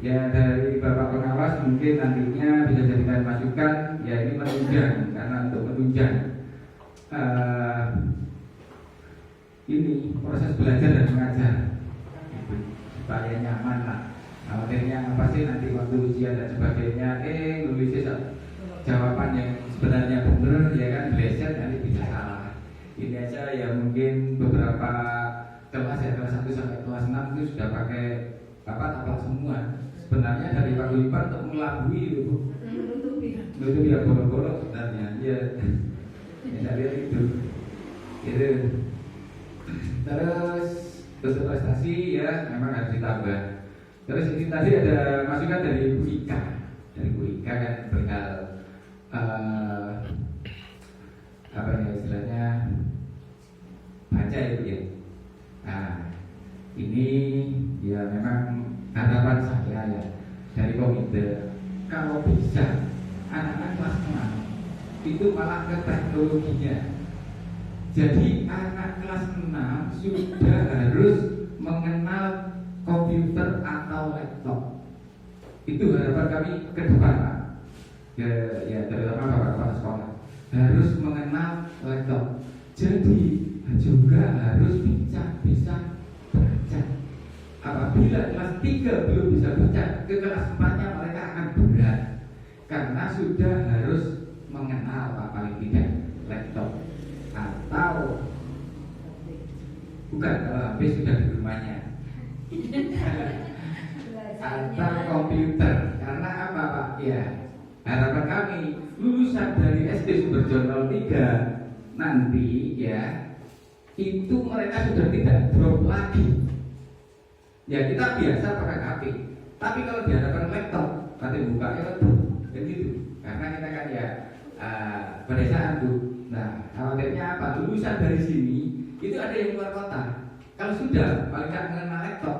Ya dari Bapak pengawas mungkin nantinya bisa jadikan masukan ya ini menunjang karena untuk menunjang ini proses belajar dan mengajar supaya nyaman lah. Akhirnya apa sih nanti waktu ujian dan sebagainya nulisnya jawaban yang sebenarnya benar ya kan belajar nanti bisa salah. Ini aja ya mungkin beberapa kelas ya kelas 1 sampai kelas 6 itu sudah pakai tabel semua. Sebenarnya dari Pak Guru untuk mengelabui itu nutupi ya bolong-bolong sebenarnya ya lihat itu terus prestasi ya memang harus ditambah. Terus ini tadi ada masukan dari Bu Ika kan perihal apa ya istilahnya baca itu ya. Nah ini ya memang harapan saya ya dari komite kalau bisa anak-anak kelas 6 itu malah ke teknologinya. Jadi anak kelas 6 sudah harus mengenal komputer atau laptop. Itu harapan kami ke depan Pak. Ya terutama bapak-bapak sekolah harus mengenal laptop. Jadi juga harus bisa baca. Apabila kelas 3 belum bisa baca, ke kelas 4-nya mereka akan berat karena sudah harus mengenal paling tidak laptop atau bukan kalau HP sudah di rumahnya atau komputer. Karena apa Pak? Ya harapan kami lulusan dari SD Sumberjono 3 nanti ya itu mereka sudah tidak drop lagi. Ya kita biasa pakai HP, tapi kalau dihadapkan laptop nanti bukanya kan gitu. Karena kita kan ya pedesaan Bu. Nah khawatirnya apa? Lulusan dari sini itu ada yang luar kota. Kalau sudah paling tidak mengenal laptop,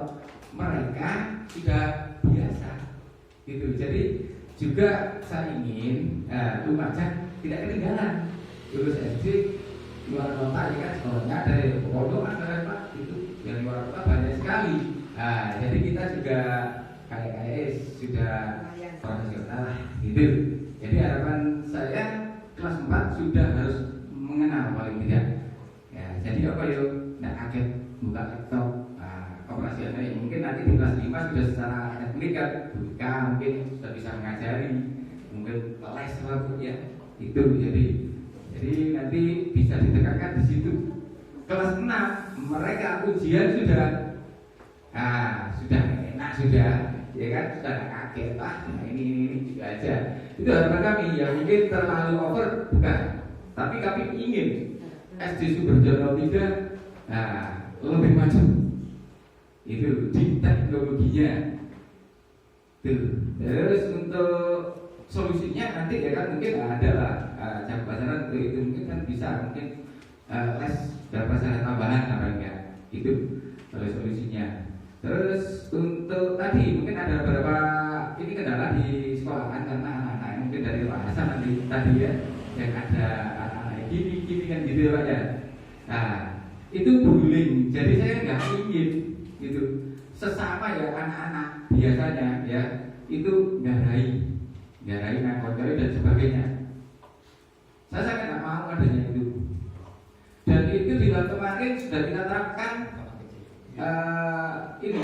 mereka sudah biasa gitu. Jadi juga saya ingin Lumajang tidak ketinggalan. Lulus SD luar kota ya kan sekolahnya dari Pondok ada Pak itu yang luar kota banyak sekali. Nah, jadi kita juga kayak sudah profesional gitu. Jadi harapan saya kelas 4 sudah harus mengenal paling tidak. Ya, jadi apa yuk? Nggak kaget buka laptop operasional ya. Mungkin nanti di kelas 5 sudah secara teknik kan buka mungkin sudah bisa mengajari, mungkin les lah ya. Itu jadi nanti bisa ditekankan di situ. Kelas 6 mereka ujian sudah enak sudah ya kan sudah nggak kaget ini juga aja. Itu harapan kami ya mungkin terlalu over bukan, tapi kami ingin SD Sumberjono 3 lebih maju itu di teknologinya tuh. Terus untuk solusinya nanti ya kan mungkin ada lah jam pelajaran itu mungkin kan bisa mungkin les jam pelajaran tambahan apa enggak itu terus solusinya. Terus untuk tadi mungkin ada beberapa ini kendala di sekolahan karena anak-anak mungkin dari bahasan nanti tadi ya yang ada anak-anak gini kan gitu ya Pak ya. Nah itu bullying. Jadi saya nggak ingin gitu sesama ya anak-anak biasanya ya itu ngarai ngangkot dan sebagainya. Saya sangat nggak mau adanya itu. Dan itu di tahun kemarin sudah kita terapkan ini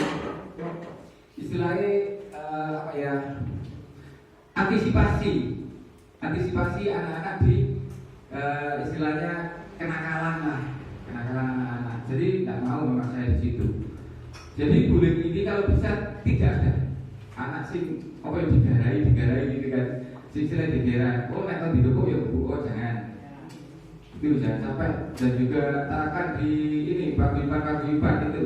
istilahnya apa ya antisipasi anak-anak di istilahnya kenakalan anak-anak. Jadi nggak mau memang saya di situ. Jadi bullying ini kalau bisa tidak ada anak sih apa yang digarai gitu kan. Silsilah digerak. Oh, nek didukung ya Bu, oh jangan. Itu jangan sampai, dan juga tarakan di ini paguyuban itu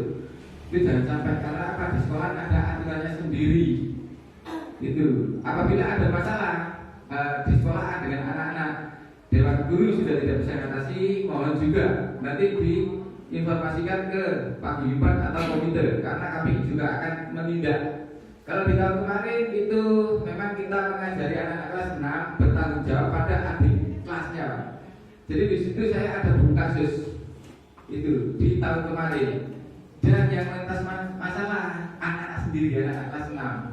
jangan sampai, karena apa, di sekolah ada aturannya sendiri. Itu apabila ada masalah di sekolah dengan anak-anak, dewan guru sudah tidak bisa mengatasi, mohon juga nanti diinformasikan ke paguyuban atau komite, karena kami juga akan menindak. Kalau di tahun kemarin itu memang kita mengajari anak-anak kelas 6 bertanggung jawab pada adik kelasnya. Jadi di situ saya ada buku kasus itu di tahun kemarin, dan yang melintas masalah anak-anak sendiri, anak kelas 6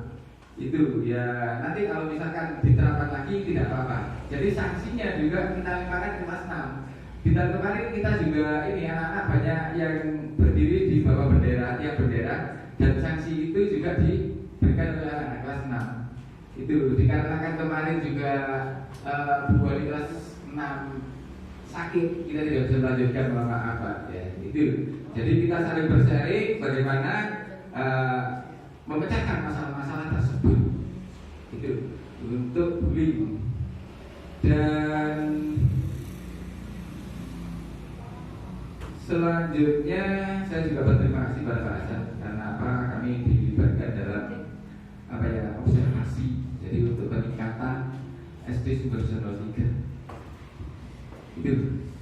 itu ya nanti kalau misalkan diterapkan lagi tidak apa-apa. Jadi sanksinya juga kita limpahkan ke kelas 6. Di tahun kemarin kita juga ini anak-anak banyak yang berdiri di bawah bendera, tiang bendera, dan sanksi itu juga diberikan oleh anak kelas 6. Itu dikarenakan kemarin juga Bu Wali kelas 6 sakit, kita tidak bisa melanjutkan, mohon maaf Pak ya, itu. Jadi kita saling bersharing bagaimana memecahkan masalah-masalah tersebut itu untuk bullying. Dan selanjutnya saya juga berterima kasih pada Pak Hasan karena apa, kami dilibatkan dalam apa ya, observasi. Jadi untuk peningkatan SD Sumber 03 itu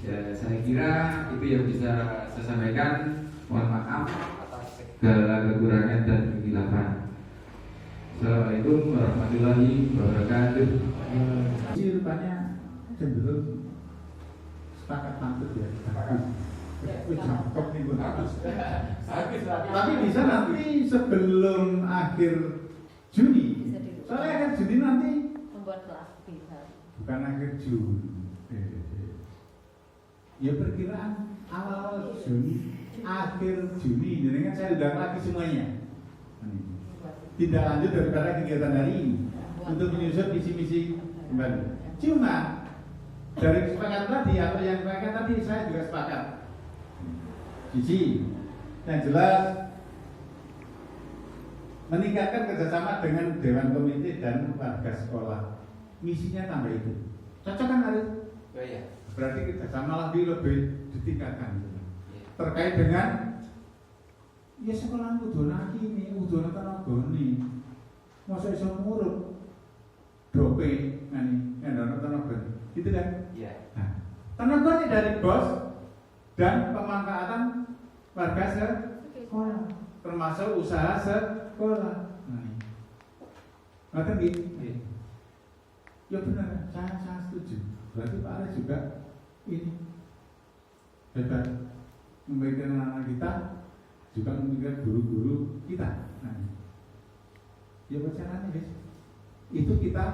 ya, saya kira itu yang bisa saya sampaikan. Mohon maaf atas segala kekurangan dan kehilafan. Assalamualaikum warahmatullahi wabarakatuh. Rupanya cenderung sepakat pantut ya. Cakep nih Bu. Tapi bisa nanti sebelum akhir Juni. Soalnya akhir Juni nanti Membuat kelas bisa. bukan akhir Juni. Ya perkiraan awal Juni, akhir Juni. Jadi kan saya undang lagi semuanya. Tidak lanjut daripada kegiatan hari ini untuk menyusun misi-misi kembali. Cuma dari kesepakatan tadi atau yang disampaikan tadi saya juga sepakat. Sisi yang jelas meningkatkan kerjasama dengan Dewan Komite dan warga sekolah. Misinya tambah itu. Cocok kan Arif? Oh iya. Berarti kerjasama lebih ditingkatkan. Terkait dengan ya sekolah udona ini, udona tanogoni, masa iso murup dope ngani, ndono tanogoni, gitu kan? Iya. Nah, tanogoni dari bos dan pemanfaatan warga sekolah, termasuk usaha sekolah. Nah, gitu. Ya benar, saya setuju. Berarti Pak Aris juga ini hebat memikirkan anak kita, juga memikirkan guru-guru kita. Nah, ya caranya guys, itu kita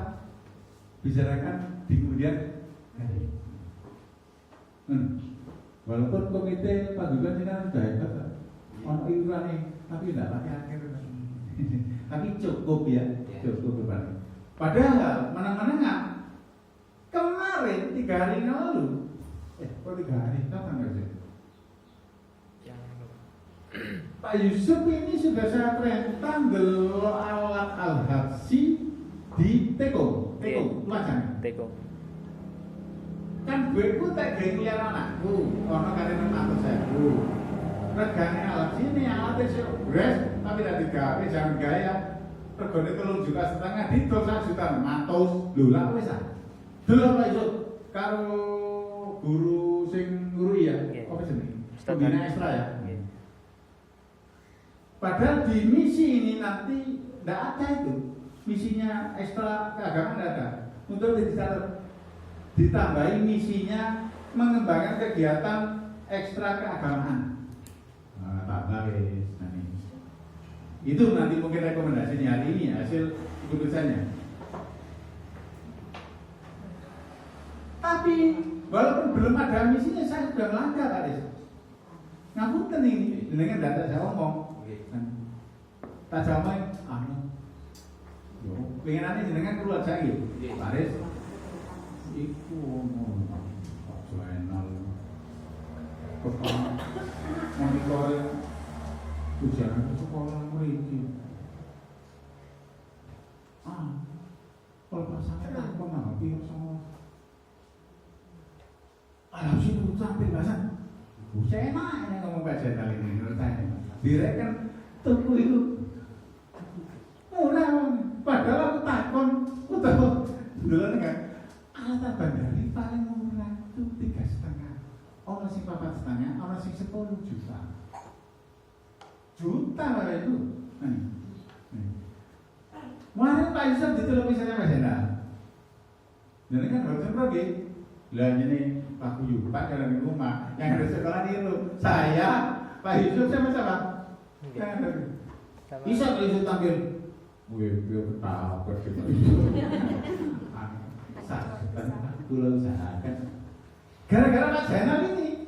bicarakan di kemudian hari. Walaupun komite paguyuban ini kan sudah hebat, ono iuran tapi tidak pakai akhir. Tapi cukup ya, cukup beban. Padahal menang-menang kemarin 3 hari lalu, kok 3 hari? Kapan nggak sih? Pak Yusuf ini sudah saya perintah ngelo alat al-habsi di Teko, Lumajang. Teko. Kan gue ku tak gawe liar anakku, ono karena mantu saya. Regane alat sini alatnya sih beres, tapi tidak digawe, jangan gaya. Regane 3,5 juta didol 1 juta matos, lho lah wis ah. Dulu Pak Yusuf karo guru sing guru ya, apa jenenge? Pembina ekstra ya. Padahal di misi ini nanti tidak ada itu, misinya ekstra keagamaan tidak ada. Untuk ditambahi misinya mengembangkan kegiatan ekstra keagamaan. Nah, tambah wis. Itu nanti mungkin rekomendasinya hari ini hasil keputusannya. Tapi walaupun belum ada misinya saya sudah melanggar Aris. Ngapunten ini dengan data saya ngomong. Tak jamai, pengenannya jenengan keluar saya gitu, Paris, iku Pak Joenal, kepala monitoring ujian sekolah mereka. Kalau pasangan piro sama. Alah sih lu sampai bahasan. Saya enak ini ngomong Pak Jenderal ini menurut saya. Direken tuku itu murah, padahal aku takon, aku tahu dulu kan. Alat bandari paling murah itu 3,5. Orang sing 4,5, orang sing 10 juta. Juta lah itu. Kemarin Pak Yusuf diteluk misalnya Mas Hendra. Jadi kan harusnya pergi. Lah ini Pak Yusuf Pak dalam rumah yang ada sekolah di lu. Saya Pak Yusuf sama-sama. Bisa Pak Yusuf tampil. Wih, betapa kita. Pulau usahakan. Gara-gara Pak Zainal ini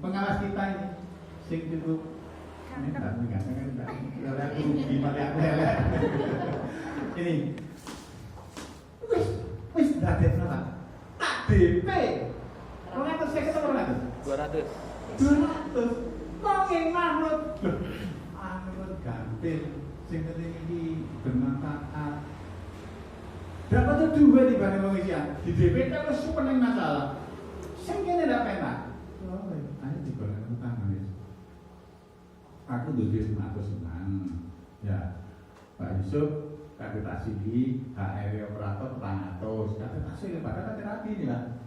pengawas kita ini sing cukup ini tak mengatakan kalau aku rugi pada aku ini wis dadet napa tak DP 200 saya ketemu 200 mungkin manut manut gantil sing penting iki bermanfaat dapat duit di barang pengisian di DP kan wis penting masalah sing kene ndak penak ayo digolek utang wis aku duwe 100 senang ya Pak Yusuf kapitasi di HR operator 400 kapitasi pada terapi ini lah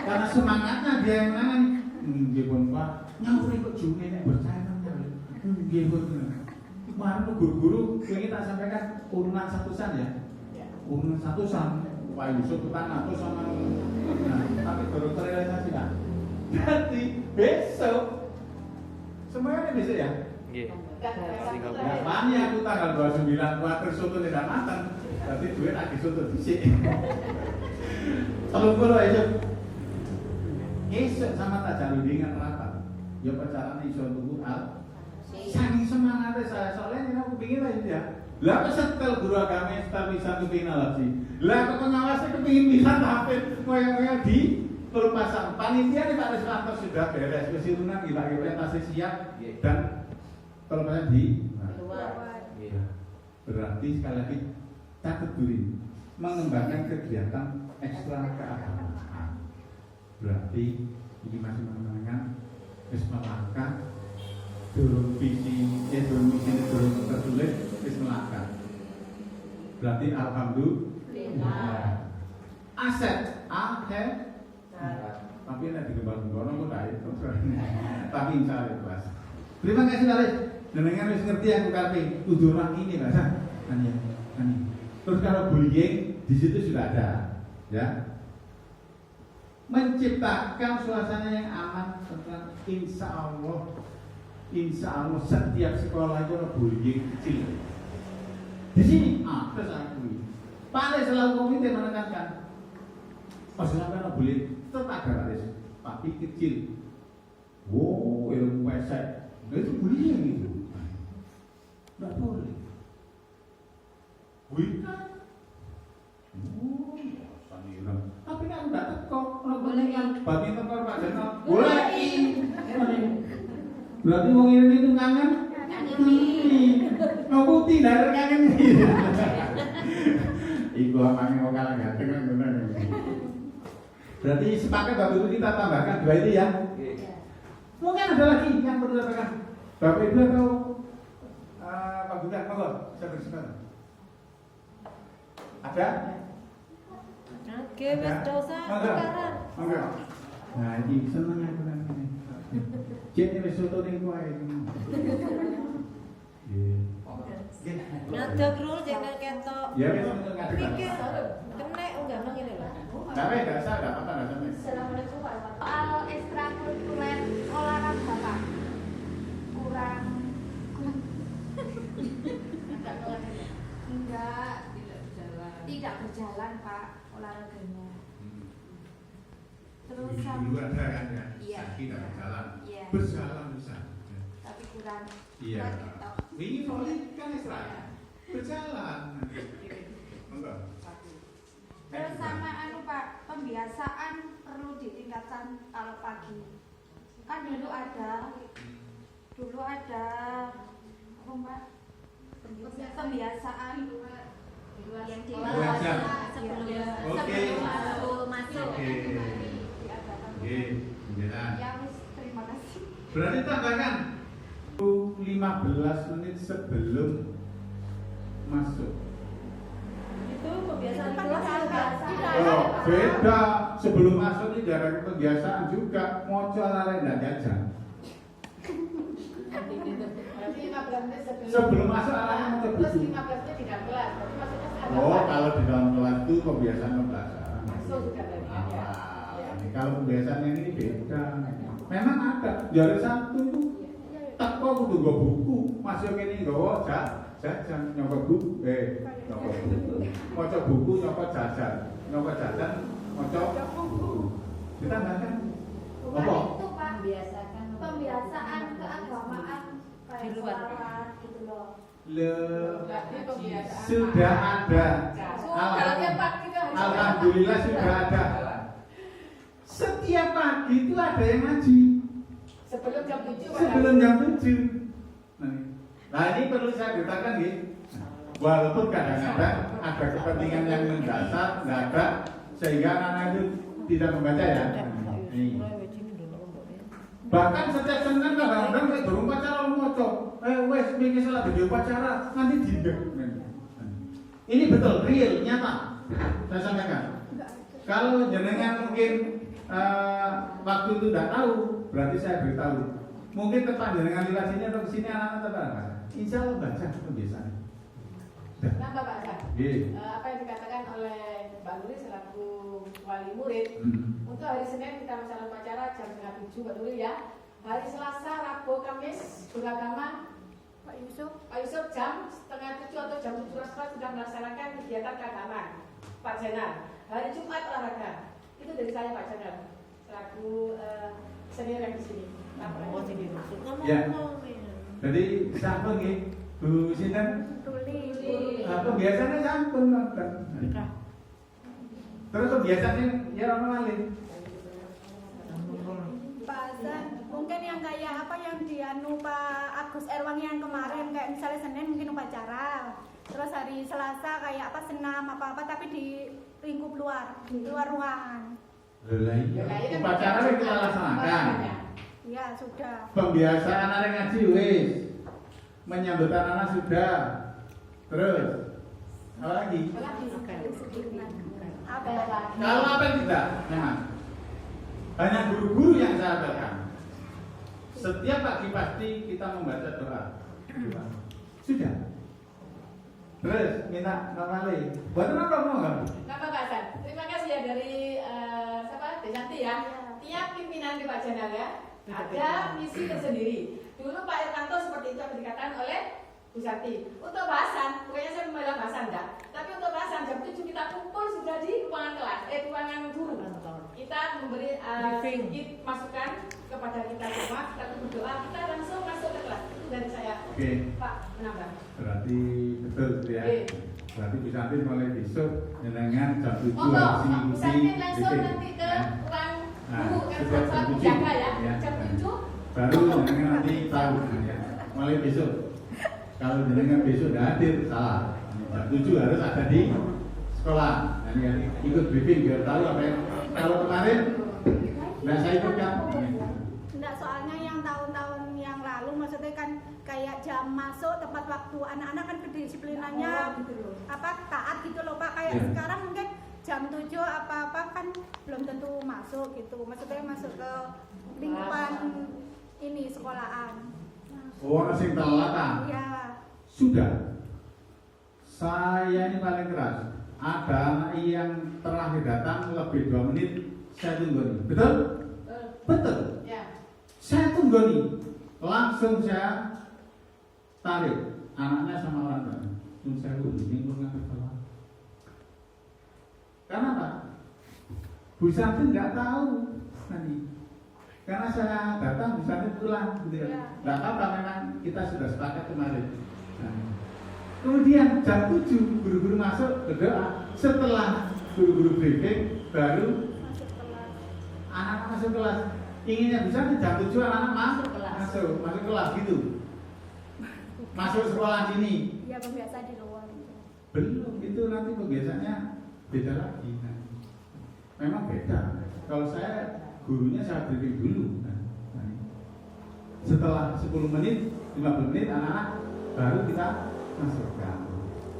karena semangatnya dia yang menang nggih pun Pak nyawuri kok june nek bersaing nggih pun kemarin guru-guru yang tak sampaikan urunan satusan ya urunan satusan Pak Yusuf utang 100 sama tapi baru terrealisasi kan jadi besok semuanya besok ya nggak pani aku tanggal 29 kuarter soto tidak matang berarti duit lagi soto disik kalau gue esok sama tak jalur dengan rapat ya pacaran iso tunggu al saking semangatnya saya soalnya ini aku pingin lah ya lah setel guru agama setel bisa kepingin alat sih lah kok pengawasnya kepingin bisa tapi ngoyang-ngoyang di pelepasan panitia nih Pak Riswanto sudah beres kesirunan kita orientasi siap dan pelepasan di luar berarti sekali lagi catat dulu mengembangkan kegiatan ekstra keagamaan berarti ini masih mengembangkan Melaka durung visi durung misi durung tertulis Melaka berarti alhamdulillah aset tapi ada di kembang-kembang pun baik tapi insya Allah Mas terima kasih Laris dengan harus ngerti aku karpi tujuh orang ini Mas terus kalau bullying di situ sudah ada ya menciptakan suasana yang aman tentang insya Allah setiap sekolah itu ada bullying kecil di sini terus aku Pak selalu komite menekankan masalah ada bullying tetap ada tapi kecil ilmu pesek itu bullying itu nggak boleh bukan tapi kan udah tekok bolehin bagi tekor Pak Jenderal bolehin berarti mau ngirim itu kangen mau putih dari kangen iku amane mau kalah ganteng kan bener berarti sepakat Bapak Ibu kita tambahkan dua itu ya mungkin ada lagi yang perlu disampaikan Bapak Ibu atau Pak Bunda monggo saya bersepakat ada? Oke, wis dosa sekarang. Monggo. Nah, iki seneng aku nang ngene. Jek wis soto ning kowe. Ngadeg rul jangan ketok. Ya wis untuk ngadeg. Pikir kena enggak nang ngene lho. Tapi enggak usah enggak apa-apa enggak sampai. Assalamualaikum warahmatullahi wabarakatuh. Soal ekstrakurikuler olahraga Pak. Kurang enggak tidak berjalan Pak olahraganya. Terus dulu ada kan ya? Iya. Tidak berjalan. Iya. Berjalan bisa. Tapi kurang. Iya. Ini voli kan ekstra. Berjalan. Monggo. Terus sama Pak, pembiasaan perlu ditingkatkan kalau pagi. Kan dulu ada apa Mbak? Pembiasaan yang di Sebelum Sembilan. Ya wis, terima kasih. Berarti tambahkan 15 menit sebelum masuk. Itu kebiasaan kelas tidak Oh, beda. Sebelum masuk ini ada kebiasaan juga. Moco arek ndak jajan. Berarti 15 menit Sebelum masuk arahnya moco terus buku. 15 menit di dalam kelas. Berarti maksudnya setengah Oh, 8. kalau di dalam kelas itu kebiasaan pembelajaran. Masuk sudah tadi ya. Ini kalau kebiasaan yang ini beda. Memang ada. Jari satu itu teko kudu nggo buku, masuk ini nggawa jajan, nyokot buku, nyokot buku. Maca buku nyokot jajan. Nyokot jajan, maca buku. Ditambahkan Bukan apa? itu Pak, pembiasaan keagamaan kayak sholat gitu loh. Berarti kebiasaan. Sudah ada. Sudah ya Pak, kita harus Alhamdulillah sudah ada. Setiap pagi itu ada yang ngaji. sebelum jam 7 Pak. Sebelum jam 7. Nah ini perlu saya beritakan ya. Walaupun kadang-kadang ada kepentingan yang mendasar, nggak ada, sehingga anak-anak itu tidak membaca ya. Nih. Bahkan setiap Senin kadang-kadang saya durung pacara moco. Wes mikir salah video pacara nanti dinda. Ini betul, real, nyata. Saya sampaikan. Kalau jenengan mungkin waktu itu tidak tahu, berarti saya beritahu. Mungkin tepat jenengan di sini atau kesini anak-anak tetap baca. Insya Allah baca kebiasaan. Kenapa Pak Hasan? Iya. Apa yang dikatakan oleh Mbak Nuri selaku wali murid, untuk hari Senin kita masalah upacara jam 6:30 Mbak Nuri ya. Hari Selasa, Rabu, Kamis beragama Pak Yusuf jam 6:30 atau jam 7 sudah melaksanakan kegiatan keagamaan Pak Jenal. Hari Jumat olahraga. Itu dari saya Pak Jenal selaku senior yang di sini. Ya. Jadi sampun nggih, Bu Sinten. Kebiasaannya sampun nonton. Terus kebiasaannya ya orang lain. Pak Hasan, mungkin yang kayak apa yang dianu Pak Agus Erwangi yang kemarin kayak misalnya Senin mungkin upacara, terus hari Selasa kayak apa senam apa-apa tapi di lingkup luar, di luar ruangan. Upacara yang kita laksanakan. Ya sudah. Pembiasaan anak ngaji wis. Menyambut anak sudah. Terus apa lagi? Apa? Kalau apa yang tidak? Nah, hanya guru-guru yang saya ajarkan. Setiap pagi pasti kita membaca doa. Sudah. Terus minta nomale. Buat apa mau kan? Kenapa Pak Hasan? Terima kasih ya dari siapa? Desanti ya. Tiap pimpinan di Pak Jenal ya ada misi tersendiri. Dulu Pak Irwanto seperti itu yang dikatakan oleh Bu Santi. Untuk bahasan, pokoknya saya membela bahasan enggak. Tapi untuk bahasan jam 7 kita kumpul sudah di ruangan kelas, ruangan guru. Kita memberi sedikit masukan kepada kita semua, kita berdoa, kita langsung masuk ke kelas. Itu dari saya. Oke. Pak menambah. Berarti betul ya. Berarti Bu Santi mulai besok dengan jam 7 Bu Santi mengikuti langsung briefing. nanti ke ruang guru kan sudah jam selalu 7 jaga ya. ya. Jam 7 Baru jenengan nanti tahu ya. Mulai besok. Kalau jenengan besok tidak hadir salah. Jam 7 harus ada di sekolah. Nanti ikut briefing biar tahu apa yang. Kalau kemarin nggak saya ikut kan. Enggak, soalnya yang tahun-tahun yang lalu maksudnya kan kayak jam masuk tepat waktu anak-anak kan kedisiplinannya apa taat gitu loh Pak, kayak sekarang mungkin jam 7 apa-apa kan belum tentu masuk gitu, maksudnya masuk ke lingkupan ini sekolahan. Oh, nasi telat. Iya. Sudah. Saya ini paling keras. Ada anak yang terakhir datang lebih 2 menit, saya tunggu nih. Betul? Betul. ya. Saya tunggu nih. Langsung saya tarik anaknya sama orang tua. Tunggu saya dulu, minggu nggak bersalah. Karena apa? Bu Santi nggak tahu nanti. Karena saya datang Bu Santi pulang, gitu ya. Nggak apa-apa, memang kita sudah sepakat kemarin. Nah, kemudian jam 7 guru-guru masuk berdoa. Setelah guru-guru briefing baru anak-anak masuk kelas. Inginnya bisa jam 7 anak-anak masuk kelas gitu. Masuk sekolah sini. Ya pembiasa di luar. Belum, itu nanti kebiasaannya beda lagi. Memang beda. Kalau saya gurunya saya briefing dulu. Setelah 10 menit, 15 menit anak-anak baru kita masukkan.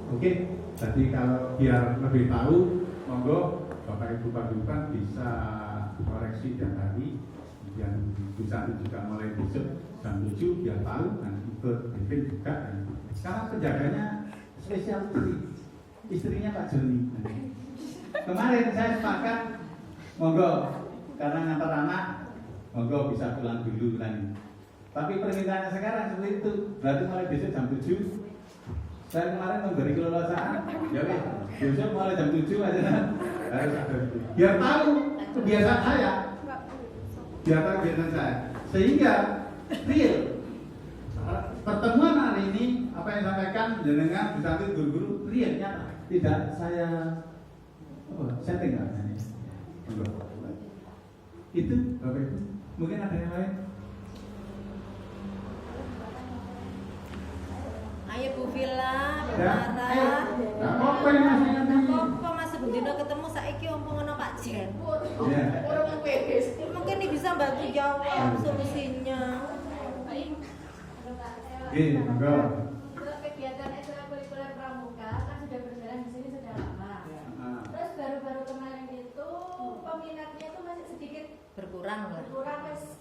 Oke, jadi kalau biar lebih tahu, monggo Bapak Ibu Paguyuban bisa koreksi tiap hari. Kemudian bisa juga mulai besok jam 7 biar tahu dan ikut briefing juga. Sekarang penjaganya spesial istrinya Pak Joni. Kemarin saya sepakat, monggo karena ngantar anak, monggo bisa pulang dulu kan. Tapi permintaannya sekarang seperti itu, berarti mulai besok jam 7. Saya kemarin memberi keleluasaan, ya weh, besok mulai jam 7 aja harus ada itu. Biar tahu kebiasaan saya, biar tahu kebiasaan saya, sehingga real. Pertemuan hari ini apa yang disampaikan jenengan bisa guru-guru real nyata, tidak saya setting kan ini. Itu Bapak Ibu, mungkin ada yang lain. Ayo Bu Villa, Bu Ya, Mara. apa yang masih nanti? Kok Mas Bendino ketemu saiki ompong ono Pak Jen. Ya. Mungkin ini bisa bantu jawab solusinya. Monggo. Kegiatan ekstrakurikuler pramuka kan sudah berjalan di sini sudah lama. Terus baru-baru kemarin itu peminatnya itu masih sedikit Berkurang lah. Mas.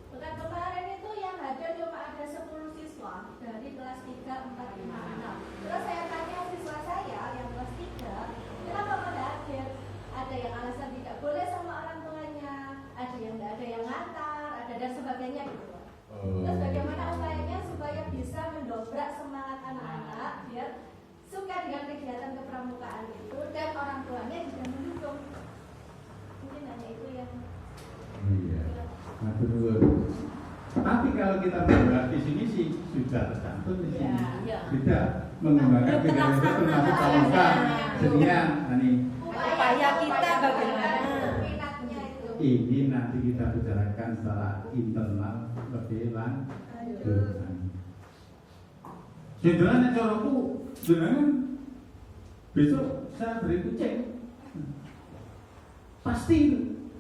Bukan kemarin itu yang hadir cuma ada 10 siswa dari kelas 3, 4, 5, 6. Terus saya tanya siswa saya yang kelas 3, kenapa pada hadir? Ada yang alasan tidak boleh sama orang tuanya, ada yang tidak ada yang ngantar, ada dan sebagainya gitu. Terus bagaimana upayanya supaya bisa mendobrak semangat anak-anak biar suka dengan kegiatan kepramukaan itu dan orang tuanya juga mendukung. Mungkin hanya itu yang Iya. Betul. Tapi kalau kita membuat visi misi sudah tercantum di sini. Sudah mengembangkan kegiatan itu termasuk pramuka. Sehingga ini Upaya kita bagaimana? ini nanti kita bicarakan secara internal lebih lanjut. Jenengan caraku, jenengan besok saya beri kucing. Pasti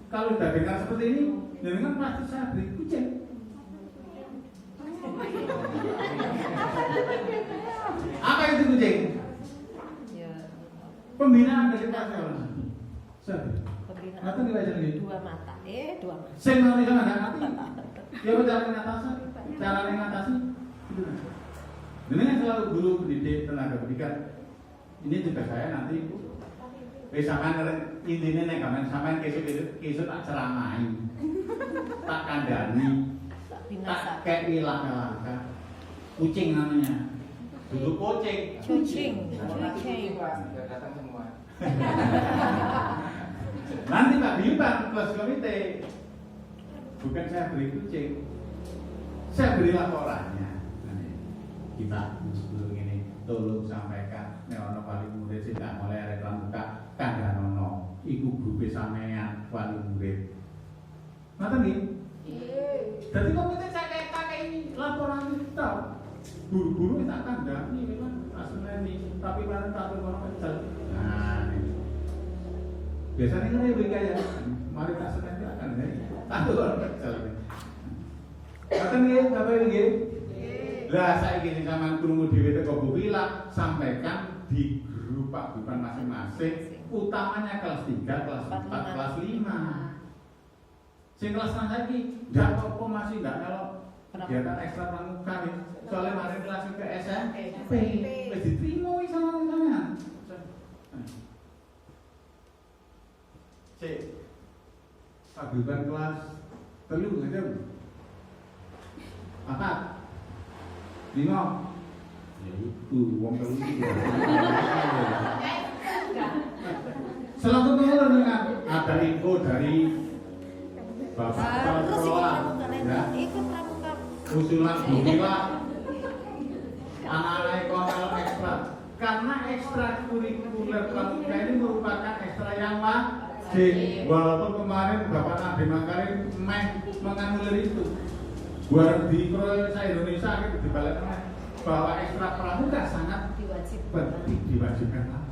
kalau udah dengar seperti ini, jenengan pasti saya beri kucing. Apa itu kucing? Pembinaan dari Pak Seorang. Pembinaan. Atau dibaca lagi? 2 mata. 2 mata. Saya mau sama anak hati. Ya cara mengatasi, cara mengatasi. Dengan selalu guru pendidik tenaga pendidikan. Ini juga saya nanti. Sampean intine nek sampean sampean kesuk tak ceramahi. Tak kandhani. Tak kei langkah-langkah. Kucing namanya. Dulu kucing. Kucing. Datang semua. Nanti Pak Biyuban kelas komite. Bukan saya beri kucing. Saya beri laporannya. Kita sebelum ini tolong sampaikan nek ana wali murid sing gak mulai arek pramuka kandhanono iku grupe sampean wali murid. Ngoten nggih? Nggih. Dadi komite saya kakek ini laporan kita. Guru-guru tak kandhani memang asmeni tapi bareng tak ono kecel. Nah, ini. Biasanya kan ibu kaya mari tak seneng akan ya. Tak ono kecel. Ngoten nggih, Bapak nggih? Lah saiki sing sampean krungu dhewe teko Bu Wila sampaikan di grup Pak Bupan masing-masing, utamanya kelas 3, kelas 4, kelas 5. Sing kelas 6 saiki ndak apa masih ndak melok kegiatan ekstra pramuka nih. Soalnya mari kelas ke SMP wis diterima wis sama sampean. Cek Pak Bupan kelas 3 aja. Apa? 5. Ya itu wong telu iki. Selaku pengurus dengan ada info dari Bapak Pengelola ya. Ikut pramuka. Usulan Bumila anak-anak ekonomi ekstra karena ekstrakurikuler pramuka ini merupakan ekstra yang wajib walaupun kemarin Bapak Nadiem Makarim menganulir itu buat di Indonesia itu dibalik bahwa ekstra pramuka sangat penting diwajibkan.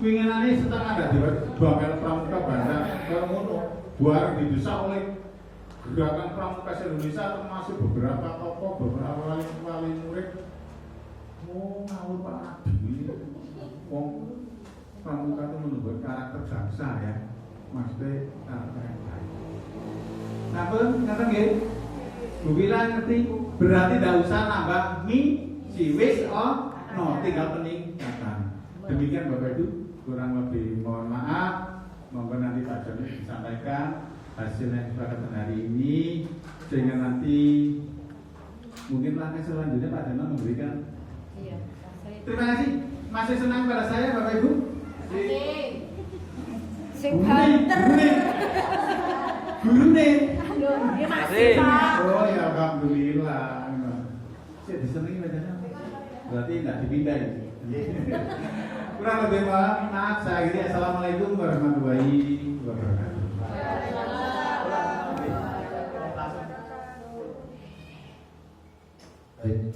Pinginannya setelah ada diwajibkan pramuka bandar kalau ngono bareng didesak oleh Gerakan Pramuka Indonesia, termasuk beberapa tokoh, beberapa wali murid. Oh, ngawur Pak Nabi. Wong Pramuka itu menunjukkan karakter bangsa ya, maksudnya karakter yang baik. Nah, ngerti nggih? Bu Bila ngerti? Berarti tidak usah nambah mi, si wis, no, tinggal peningkatan. Demikian Bapak Ibu, kurang lebih mohon maaf. Monggo nanti Pak Joni disampaikan hasil yang disepakati hari ini, sehingga nanti mungkin langkah selanjutnya Pak Joni memberikan. Iya. Terima kasih. Masih senang pada saya Bapak Ibu? Sing banter. Guru nih. Dia masih Pak. Oh ya alhamdulillah. Saya disenangi bacanya. Berarti tidak dipindah. Kurang lebih maaf saya akhiri. Assalamualaikum warahmatullahi wabarakatuh. Baik.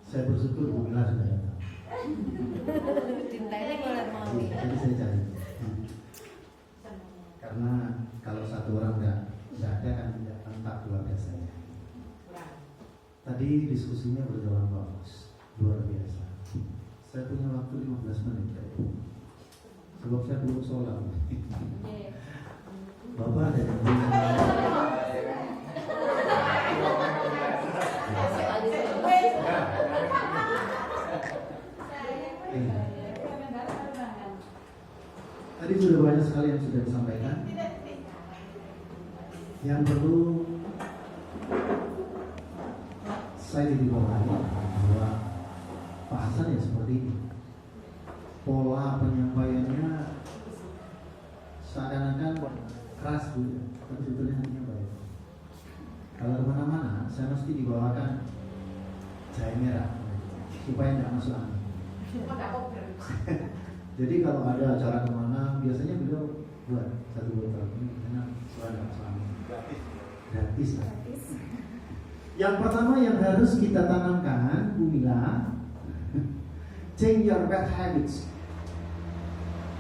Saya bersyukur Bu Mila sudah datang. Cintanya kalau mau. Jadi saya cari. Karena kalau satu orang nggak ada kan tidak tampak luar biasanya. Tadi diskusinya berjalan bagus, luar biasa. Saya punya waktu 15 menit sebab saya belum sholat. Bapak ada yang tadi sudah banyak sekali yang sudah disampaikan. Yang perlu saya dibawahi bahwa bahasan ya seperti ini. Pola penyampaiannya seakan-akan keras Bu, tapi sebetulnya hatinya baik. Kalau kemana-mana saya mesti dibawakan jahe merah supaya tidak masuk angin. Jadi kalau ada acara kemana, biasanya beliau buat satu botol ini karena suara suami gratis. Yang pertama yang harus kita tanamkan, Bu Mila, change your bad habits.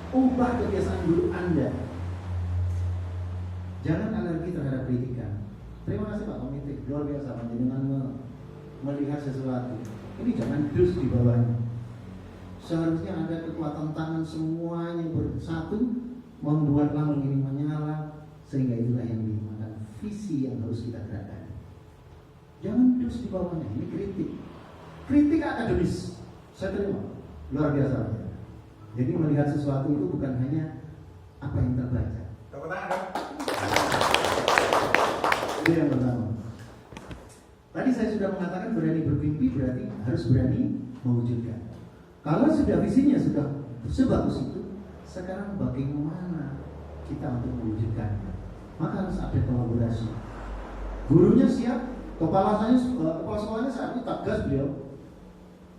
Ubah kebiasaan buruk Anda. Jangan alergi terhadap kritikan. Terima kasih Pak Komite, luar biasa dengan melihat sesuatu. Ini jangan dus di bawahnya. Seharusnya ada kekuatan tangan semuanya bersatu membuat lambung ini menyala, sehingga itulah yang dinamakan visi yang harus kita gerakan. Jangan terus di bawahnya, ini kritik akademis. Saya terima, luar biasa. Jadi melihat sesuatu itu bukan hanya apa yang terbaca. Itu yang pertama. Tadi saya sudah mengatakan berani bermimpi berarti harus berani mewujudkan. Kalau sudah visinya sudah sebagus itu, sekarang bagaimana kita untuk mewujudkannya? Maka harus ada kolaborasi. Gurunya siap, kepala sekolahnya saat itu tegas beliau.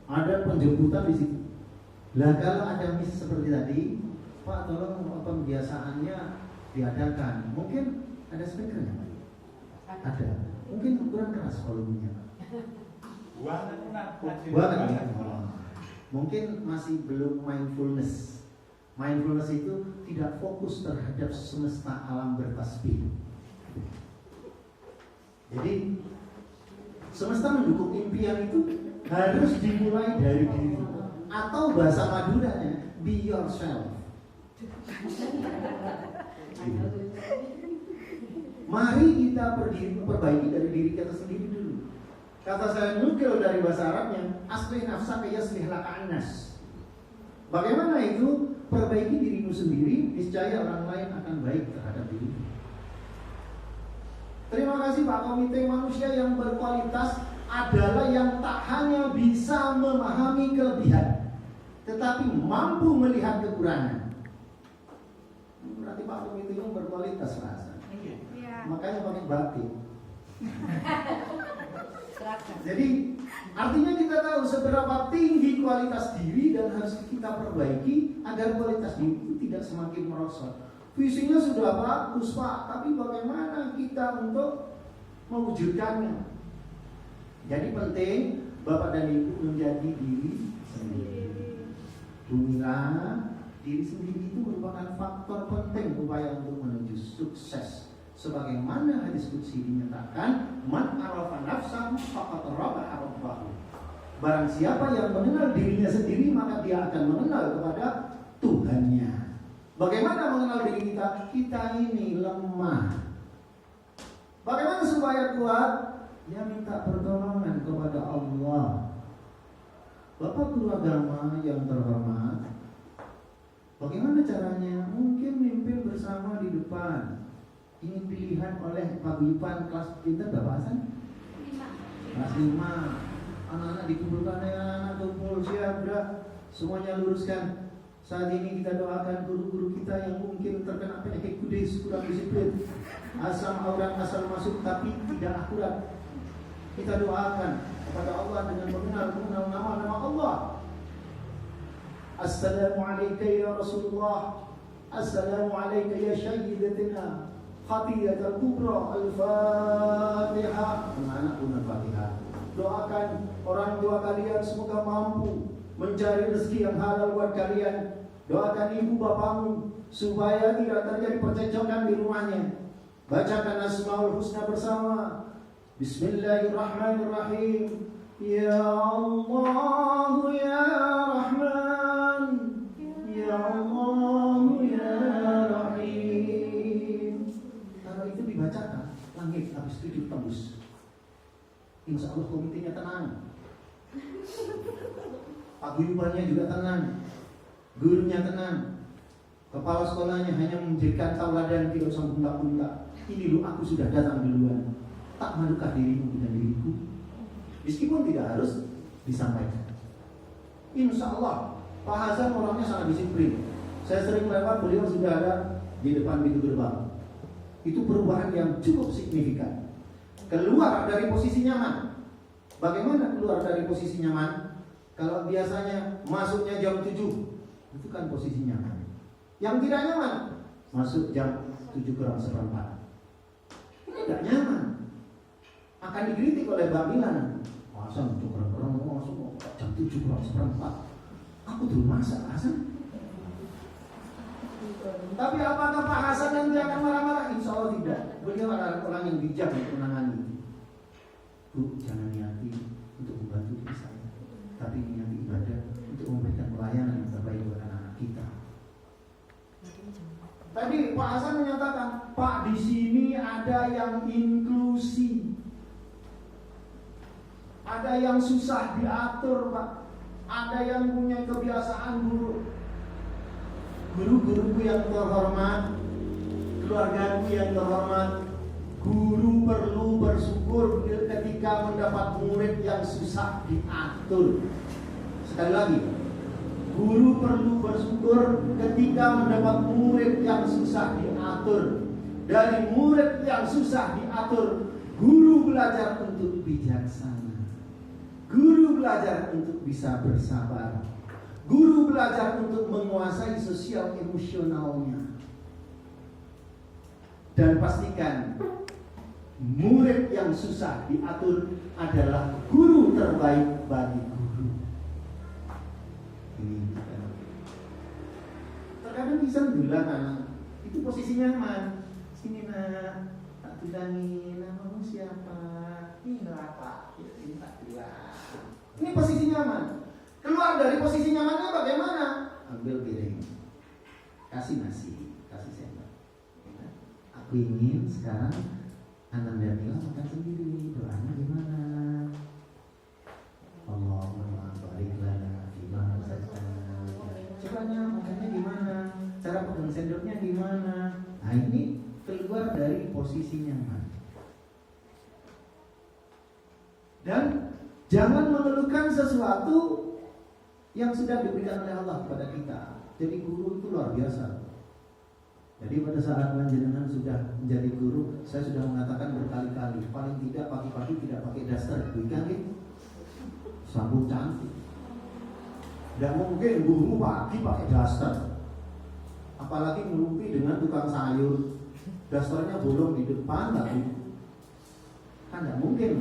Ada penjemputan di situ. Lah kalau ada misi seperti tadi, Pak tolong pembiasaannya diadakan. Mungkin ada speakernya, Pak? Ada. Mungkin kurang keras volumenya, Pak. Buat ya. Mungkin masih belum mindfulness. Mindfulness itu tidak fokus terhadap semesta alam bertasbih. Jadi semesta mendukung impian itu harus dimulai dari diri. Atau bahasa Maduranya, be yourself. Mari kita perbaiki dari diri kita sendiri dulu. Kata saya nukil dari bahasa Arabnya, aslih nafsaka yaslih laka annas. Bagaimana itu? Perbaiki dirimu sendiri, niscaya orang lain akan baik terhadap dirimu. Terima kasih Pak Komite. Manusia yang berkualitas adalah yang tak hanya bisa memahami kelebihan, tetapi mampu melihat kekurangan. Berarti Pak Komite itu berkualitas rasa. Makanya pakai batik. Jadi artinya kita tahu seberapa tinggi kualitas diri dan harus kita perbaiki agar kualitas diri itu tidak semakin merosot. Visinya sudah bagus Pak, tapi bagaimana kita untuk mewujudkannya? Jadi penting Bapak dan Ibu menjadi diri sendiri. Bu Mila diri sendiri itu merupakan faktor penting upaya untuk menuju sukses. Sebagaimana hadis qudsi dinyatakan, man arafa nafsahu faqad rabaha rabbahu. Barang siapa yang mengenal dirinya sendiri, maka dia akan mengenal kepada Tuhannya. Bagaimana mengenal diri kita? Kita ini lemah. Bagaimana supaya kuat? Ya minta pertolongan kepada Allah. Bapak guru agama yang terhormat, bagaimana caranya? Mungkin mimpin bersama di depan. Ini pilihan oleh paguyuban kelas kita Bapak Hasan? Kelas 5. Anak-anak dikumpulkan, anak kumpul, siap, berat. Semuanya luruskan. Saat ini kita doakan guru-guru kita yang mungkin terkena penyakit kudis, kurang disiplin, asam aurat asal masuk tapi tidak akurat. Kita doakan kepada Allah dengan mengenal nama-nama Allah. Assalamualaikum ya Rasulullah. Assalamualaikum ya Sayyidatina Khadijatul Kubra. Al-Fatihah. Anak-anak pun Al-Fatihah. Doakan orang tua kalian semoga mampu mencari rezeki yang halal buat kalian. Doakan ibu bapakmu supaya tidak terjadi percekcokan di rumahnya. Bacakan Asmaul Husna bersama. Bismillahirrahmanirrahim. Ya Allah ya Rahman, ya Allah ya Rahim. Kalau itu dibacakan, langit habis itu ditembus. Insya Allah komitenya tenang, paguyubannya juga tenang, gurunya tenang, kepala sekolahnya hanya menjadikan tauladan, tidak usah pundak-pundak. Ini lu aku sudah datang duluan. Tak malukah dirimu dengan diriku? Meskipun tidak harus disampaikan. Insya Allah Pak Hasan orangnya sangat disiplin. Saya sering lewat, beliau sudah ada di depan pintu gerbang. Itu perubahan yang cukup signifikan. Keluar dari posisi nyaman. Bagaimana keluar dari posisi nyaman? Kalau biasanya masuknya jam 7, itu kan posisi nyaman. Yang tidak nyaman, masuk jam 7:04. Ini tidak nyaman. Akan dikritik oleh Mbak Milan. Masa kurang masuk jam 7:04? Aku dulu masak Hasan. Tapi apakah Pak Hasan nanti akan marah-marah? Insya Allah tidak. Beliau adalah orang yang bijak untuk menangani. Bu, jangan niati untuk membantu diri saya, tapi niati ibadah untuk memberikan pelayanan yang terbaik buat anak-anak kita. Tadi Pak Hasan menyatakan, Pak, di sini ada yang inklusi. Ada yang susah diatur, Pak. Ada yang punya kebiasaan buruk. Guru-guruku yang terhormat, keluargaku yang terhormat, guru perlu bersyukur ketika mendapat murid yang susah diatur. Sekali lagi, guru perlu bersyukur ketika mendapat murid yang susah diatur. Dari murid yang susah diatur, guru belajar untuk bijaksana. Guru belajar untuk bisa bersabar. Guru belajar untuk menguasai sosial emosionalnya. Dan pastikan murid yang susah diatur adalah guru terbaik bagi guru. Ini terkadang bisa bilang itu posisi nyaman. Sini nak, tak tudangi namamu siapa? Ini apa? Ini tak bilang. Ini posisi nyaman. Keluar dari posisi nyamannya bagaimana? Ambil piring, kasih nasi, kasih sendok. Aku ingin sekarang Ananda Mila makan sendiri. Doanya gimana? Allahumma barik lana fima razaqtana. Caranya makannya gimana? Cara pegang sendoknya gimana? Nah ini keluar dari posisi nyaman. Dan jangan mengeluhkan sesuatu yang sudah diberikan oleh Allah kepada kita. Jadi guru itu luar biasa. Jadi pada saat panjenengan sudah menjadi guru, saya sudah mengatakan berkali-kali, paling tidak pagi-pagi tidak pakai daster, bukan gitu? Sambung cantik. Tidak mungkin guru pagi pakai daster, apalagi ngelumpi dengan tukang sayur, dasternya bolong di depan lagi, kan tidak mungkin.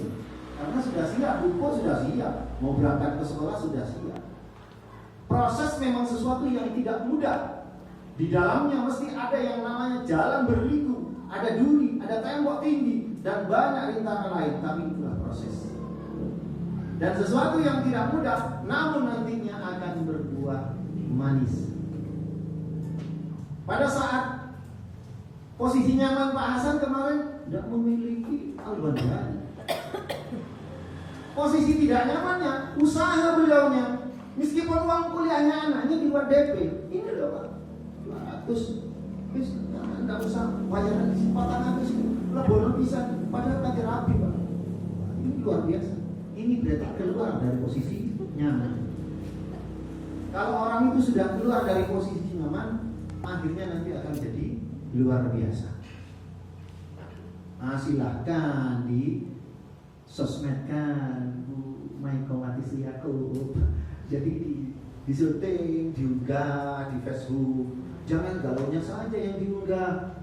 Karena sudah siap, buku sudah siap, mau berangkat ke sekolah sudah siap. Proses memang sesuatu yang tidak mudah. Di dalamnya mesti ada yang namanya jalan berliku, ada duri, ada tembok tinggi, dan banyak rintangan lain. Tapi itulah proses. Dan sesuatu yang tidak mudah, namun nantinya akan berbuah manis. Pada saat posisi nyaman Pak Hasan kemarin tidak memiliki Al-Bandari. Posisi tidak nyamannya, usaha beliaunya, meskipun uang kuliahnya anaknya di luar DP, ini loh Pak, 200, tidak usah bayaran kesempatan habis, lebono bisa, padahal kaki rapi Pak. Ini luar biasa. Ini berarti keluar dari posisi nyaman. Kalau orang itu sudah keluar dari posisi nyaman, akhirnya nanti akan jadi luar biasa. Nah, silahkan di sosmedkan Maikowati Yaakub. Jadi di syuting, diunggah di Facebook. Jangan galaunya saja yang diunggah.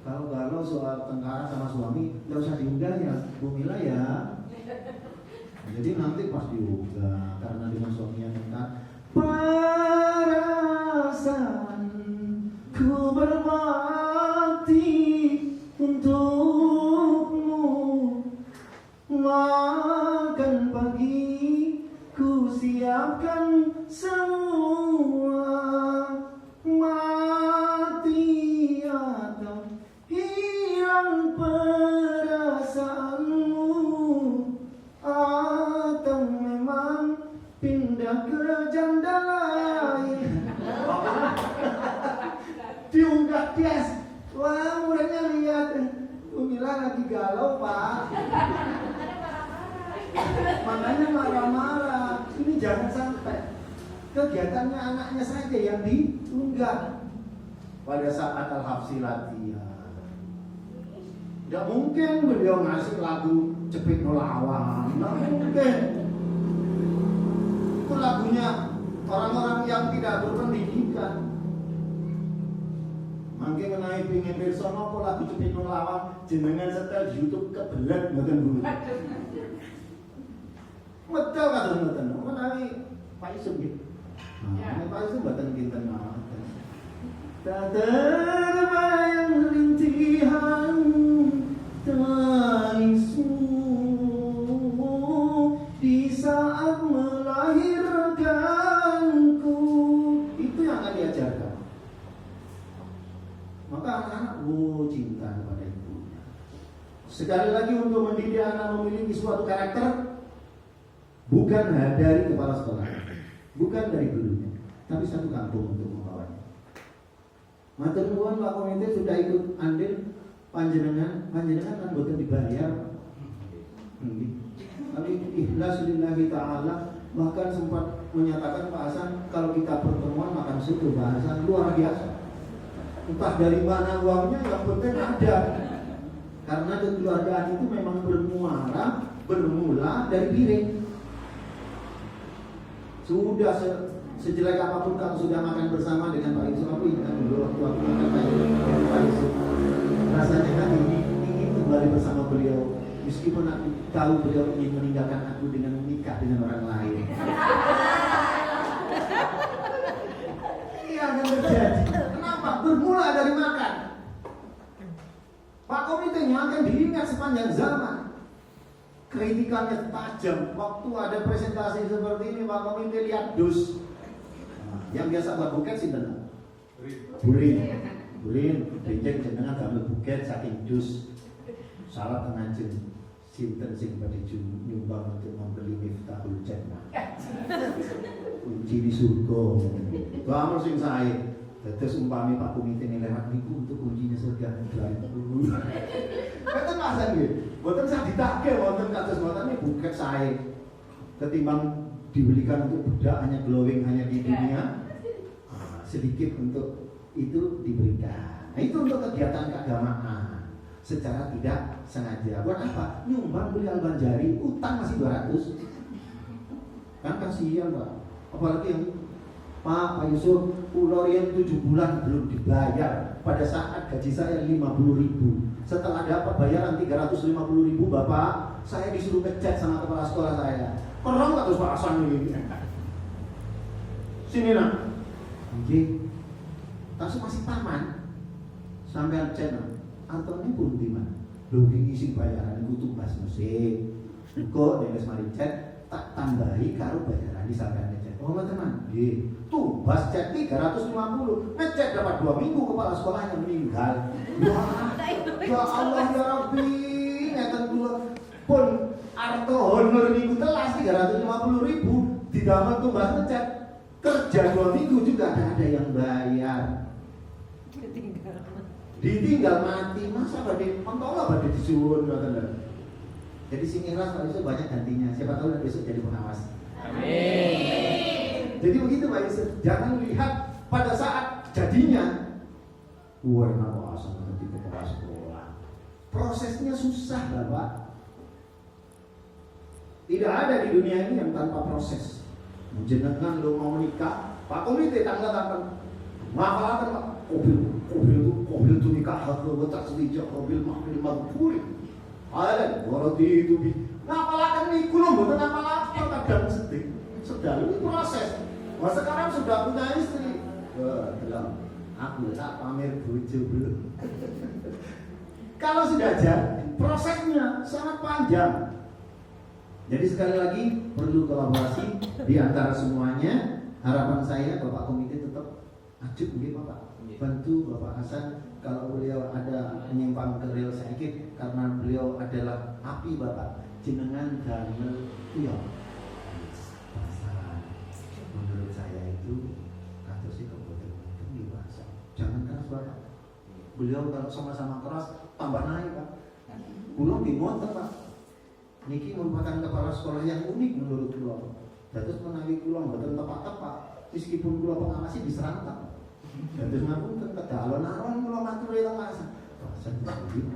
Kalau galau soal tengkara sama suami, nggak usah diunggah ya, Bu Mila ya. Jadi nanti pas diunggah karena dengan suaminya tengkar. Perasaanku berbakti untukmu, makan pagi ku siapkan semua, mati atau hilang perasaanmu, atau memang pindah ke janda lain. Diunggah des. Wah, muridnya lihat Umila lagi galau Pak. Makanya marah-marah. Ini jangan sampai kegiatannya anaknya saja yang diunggah pada saat Al-Hafsi latihan. Tidak mungkin beliau ngasih lagu Cepit Nolawang. Tidak mungkin. Itu lagunya orang-orang yang tidak berpendidikan. Mangke mengenai pingin pirsa napa lagu Cepit Nolawang jenengan setel di YouTube kebelet mboten Bu. Medal kados mboten. Menawi Pak Yusuf nggih. Nah, Pak Yusuf mboten kinten mawon. Tak terbayang rintihan tangismu di saat melahirkanku. Itu yang akan diajarkan. Maka anak-anak cinta kepada ibunya. Sekali lagi untuk mendidik anak memiliki suatu karakter, bukan dari kepala sekolah, bukan dari gurunya, tapi satu kampung untuk membawanya. Matur nuwun Pak Komite sudah ikut andil panjenengan kan boten dibayar. Tapi ikhlas lillahi ta'ala, bahkan sempat menyatakan Pak Hasan kalau kita pertemuan makan soto Pak Hasan luar biasa. Entah dari mana uangnya, yang penting ada. Karena kekeluargaan itu memang bermula dari piring. Sudah sejelek apapun kalau sudah makan bersama dengan Pak Yusuf, aku ingat dulu waktu aku makan Pak Yusuf. Rasanya kan ingin kembali bersama beliau. Meskipun aku tahu beliau ingin meninggalkan aku dengan menikah dengan orang lain. Ini akan terjadi. Kenapa? Bermula dari makan. Pak Komitenya akan diingat sepanjang zaman. Kritikannya tajam. Waktu ada presentasi seperti ini, Pak Komite lihat dus. Yang biasa buat buket sih benar. Burin, benjeng jenengan gambar buket saking dus. Salah penganjing. Sinten sing badhe nyumbang untuk membeli Miftahul Jannah. Kunci di surga. Kamu sing sae. Terus umpami Pak Komite ini lewat niku untuk kuncinya surga. Kata masan nggih. Mboten sak ditagih wonten kados mboten niku buket sae. Ketimbang dibelikan untuk budak hanya glowing hanya di dunia. Sedikit untuk itu diberikan. Nah, itu untuk kegiatan keagamaan secara tidak sengaja. Buat apa? Nyumbang beli Al-Banjari, utang masih 200. Kan kasihan Pak. Apalagi yang Pak Yusuf, pulau yang 7 bulan belum dibayar. Pada saat gaji saya 50.000. Setelah dapat bayaran 350.000, Bapak, saya disuruh ngechat sama kepala sekolah saya. Perang nggak terus Pak Hasan ini? Sini nak. Nggih. Tasuk masih taman. Sampean cek atau ini pun di mana? Lho ngisi bayaran iku tugas mesin. Kok nek wis mari cek tak tambahi karo bayaran di sampean cek. Oh teman, nggih. Tugas cek 350. Ngecek dapat 2 minggu kepala sekolahnya meninggal. Ya Allah ya Rabbi, ngeten kula pun arto honor niku telas 350.000 didamel tugas ngecek. Kerja 2 minggu juga ada yang bayar. Ditinggal mati, masa badai mentolo badai disuwun ngoten. Jadi sing ikhlas Pak Yusuf banyak gantinya. Siapa tahu besok jadi pengawas. Amin. Jadi begitu Pak Yusuf. Jangan lihat pada saat jadinya. Wah, pengawas nanti kepala sekolah. Prosesnya susah lah Pak. Tidak ada di dunia ini yang tanpa proses. Jenengan lo mau nikah, Pak Komite tanggal 8. Ngapalaken Pak. Mobil itu nikah wa taswijah mobil mahmil maghfur. Ala warati itu bi. Ngapalaken niku lho mboten ngapalaken kadang sedih. Sedang ini proses. Wah sekarang sudah punya istri. Wah, belum. Aku tak pamer bojo belum. Kalau sudah jadi, prosesnya sangat panjang. Jadi sekali lagi perlu kolaborasi di antara semuanya. Harapan saya Bapak Komite tetap ajak mungkin Bapak. Bantu Bapak Hasan kalau beliau ada menyimpang ke rel sedikit karena beliau adalah api Bapak jenengan damel iya menurut saya itu kados sih kebetulan itu bahasa jangan keras Bapak beliau kalau sama-sama keras tambah naik Pak belum dimotor Pak niki merupakan kepala sekolah yang unik menurut beliau terus menawi kula mboten tepat-tepat meskipun kula pengawasi diserang tak terus ngaku tetep alon-alon kula matur ya Mas. Proses sendiri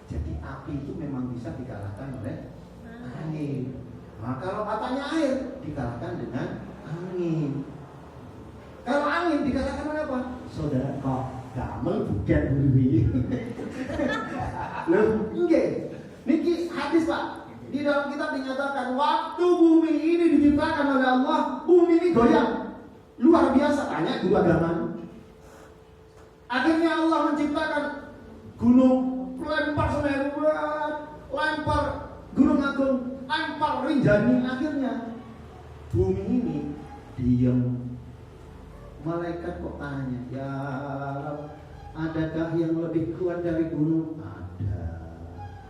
jadi api itu memang bisa dikalahkan oleh angin. Nah, kalau katanya air dikalahkan dengan angin. Kalau angin dikalahkan oleh apa? Saudara kok damel bukan bumi. Loh, nggih. Niki hadis Pak. Di dalam kitab dinyatakan waktu bumi ini diciptakan oleh Allah, bumi ini goyang. Luar biasa, tanya guru agama. Akhirnya Allah menciptakan gunung, lempar Semeru, lempar Gunung Agung, lempar Rinjani. Akhirnya bumi ini diam. Malaikat kok tanya, ya Rab, adakah yang lebih kuat dari gunung? Ada.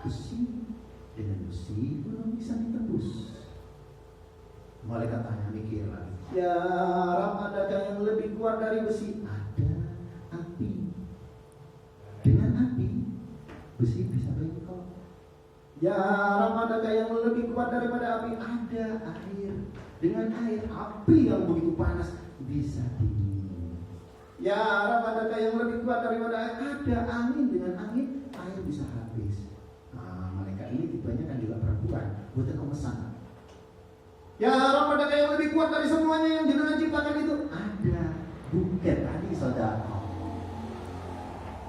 Besi, dengan besi belum bisa ditebus. Malaikat tanya, mikir lagi. Ya Rab, adakah yang lebih kuat dari besi? Ada. Api. Dengan api besi bisa bengkok. Ya Rab, adakah yang lebih kuat daripada api? Ada. Air. Dengan air, api yang begitu panas bisa dingin. Ya Rab, adakah yang lebih kuat daripada air? Ada. Angin. Dengan angin, air bisa habis. Nah, malaikat ini tipenya kan juga perempuan. Buatnya kemesan. Ya Rab, adakah yang lebih kuat dari semuanya yang jenengan ciptakan itu? Ada. Bukan tadi saudara.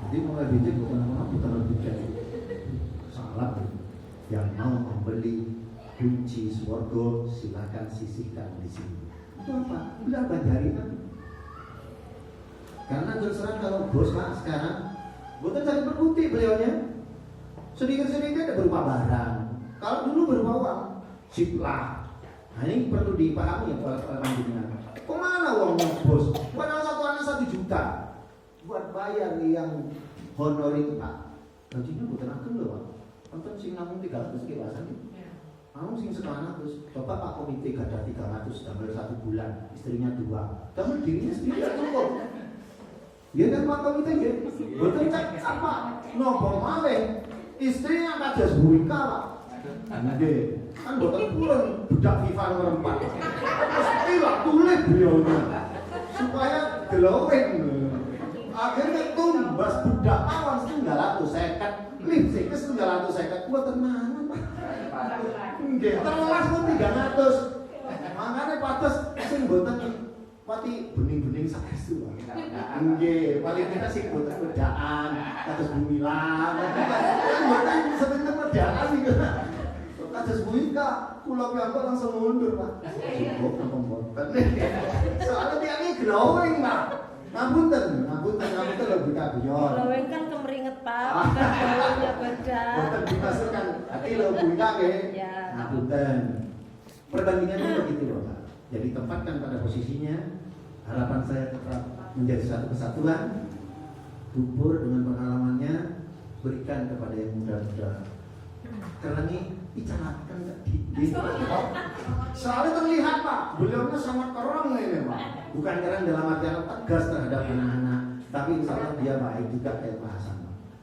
Jadi mulai bijak bukan apa putar bukan. Salah. Yang mau membeli kunci surga silakan sisihkan di sini. Itu apa? Berapa jari kan? Karena terserah kalau bos Pak sekarang bukan cari berputih beliaunya. Sedikit-sedikit ada berupa barang. Kalau dulu berupa uang, siplah. Nah ini perlu dipahami ya Pak Panjenengan. Kemana uangnya bos? Padahal satu anak 1 juta buat bayar yang honor itu Pak. Gajinya bukan akan loh Pak. Konten sing namun 300 ke bahasa nih. Namun sing sekarang terus Bapak Pak Komite gada 300 dalam 1 bulan, istrinya 2. Dalam dirinya sendiri tidak cukup. Ya kan Pak Komite ya. Betul cek apa? Nopo malih istrinya kados buika Pak. Nggih. Kan boten purun budak FIFA nomor 4. Terus pilak tulis beliaunya supaya glowing. Akhirnya tumbas budak awan 950, lipstick 950 buat tenanan. Nggih, telas pun 300. Mangane patos sing boten pati bening-bening saestu. Nggih, paling kita sing boten wedaan kados bumilan. Boten sebenarnya wedaan iki. Kados buika kula piyambak langsung mundur, Pak. Cukup napa mboten. Soalnya dia ini glowing, Pak. Ngapunten lho buka buyon. Glowing kan kemeringet Pak, bukan glowingnya beda. Boten dimasukkan hati lho buka nggih. Ya. Ngapunten. Perbandingannya begitu loh, Pak. Jadi tempatkan pada posisinya. Harapan saya tetap menjadi satu kesatuan. Bubur dengan pengalamannya berikan kepada yang muda-muda. Karena ini bicarakan di soalnya terlihat Pak, beliaunya sangat keren ini Pak. Bukan keren dalam artian tegas terhadap anak-anak, tapi insya Allah dia baik juga kayak Pak Hasan.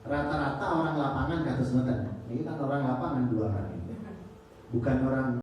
Rata-rata orang lapangan kados ngoten. Ini kan orang lapangan 2 orang ini. Bukan orang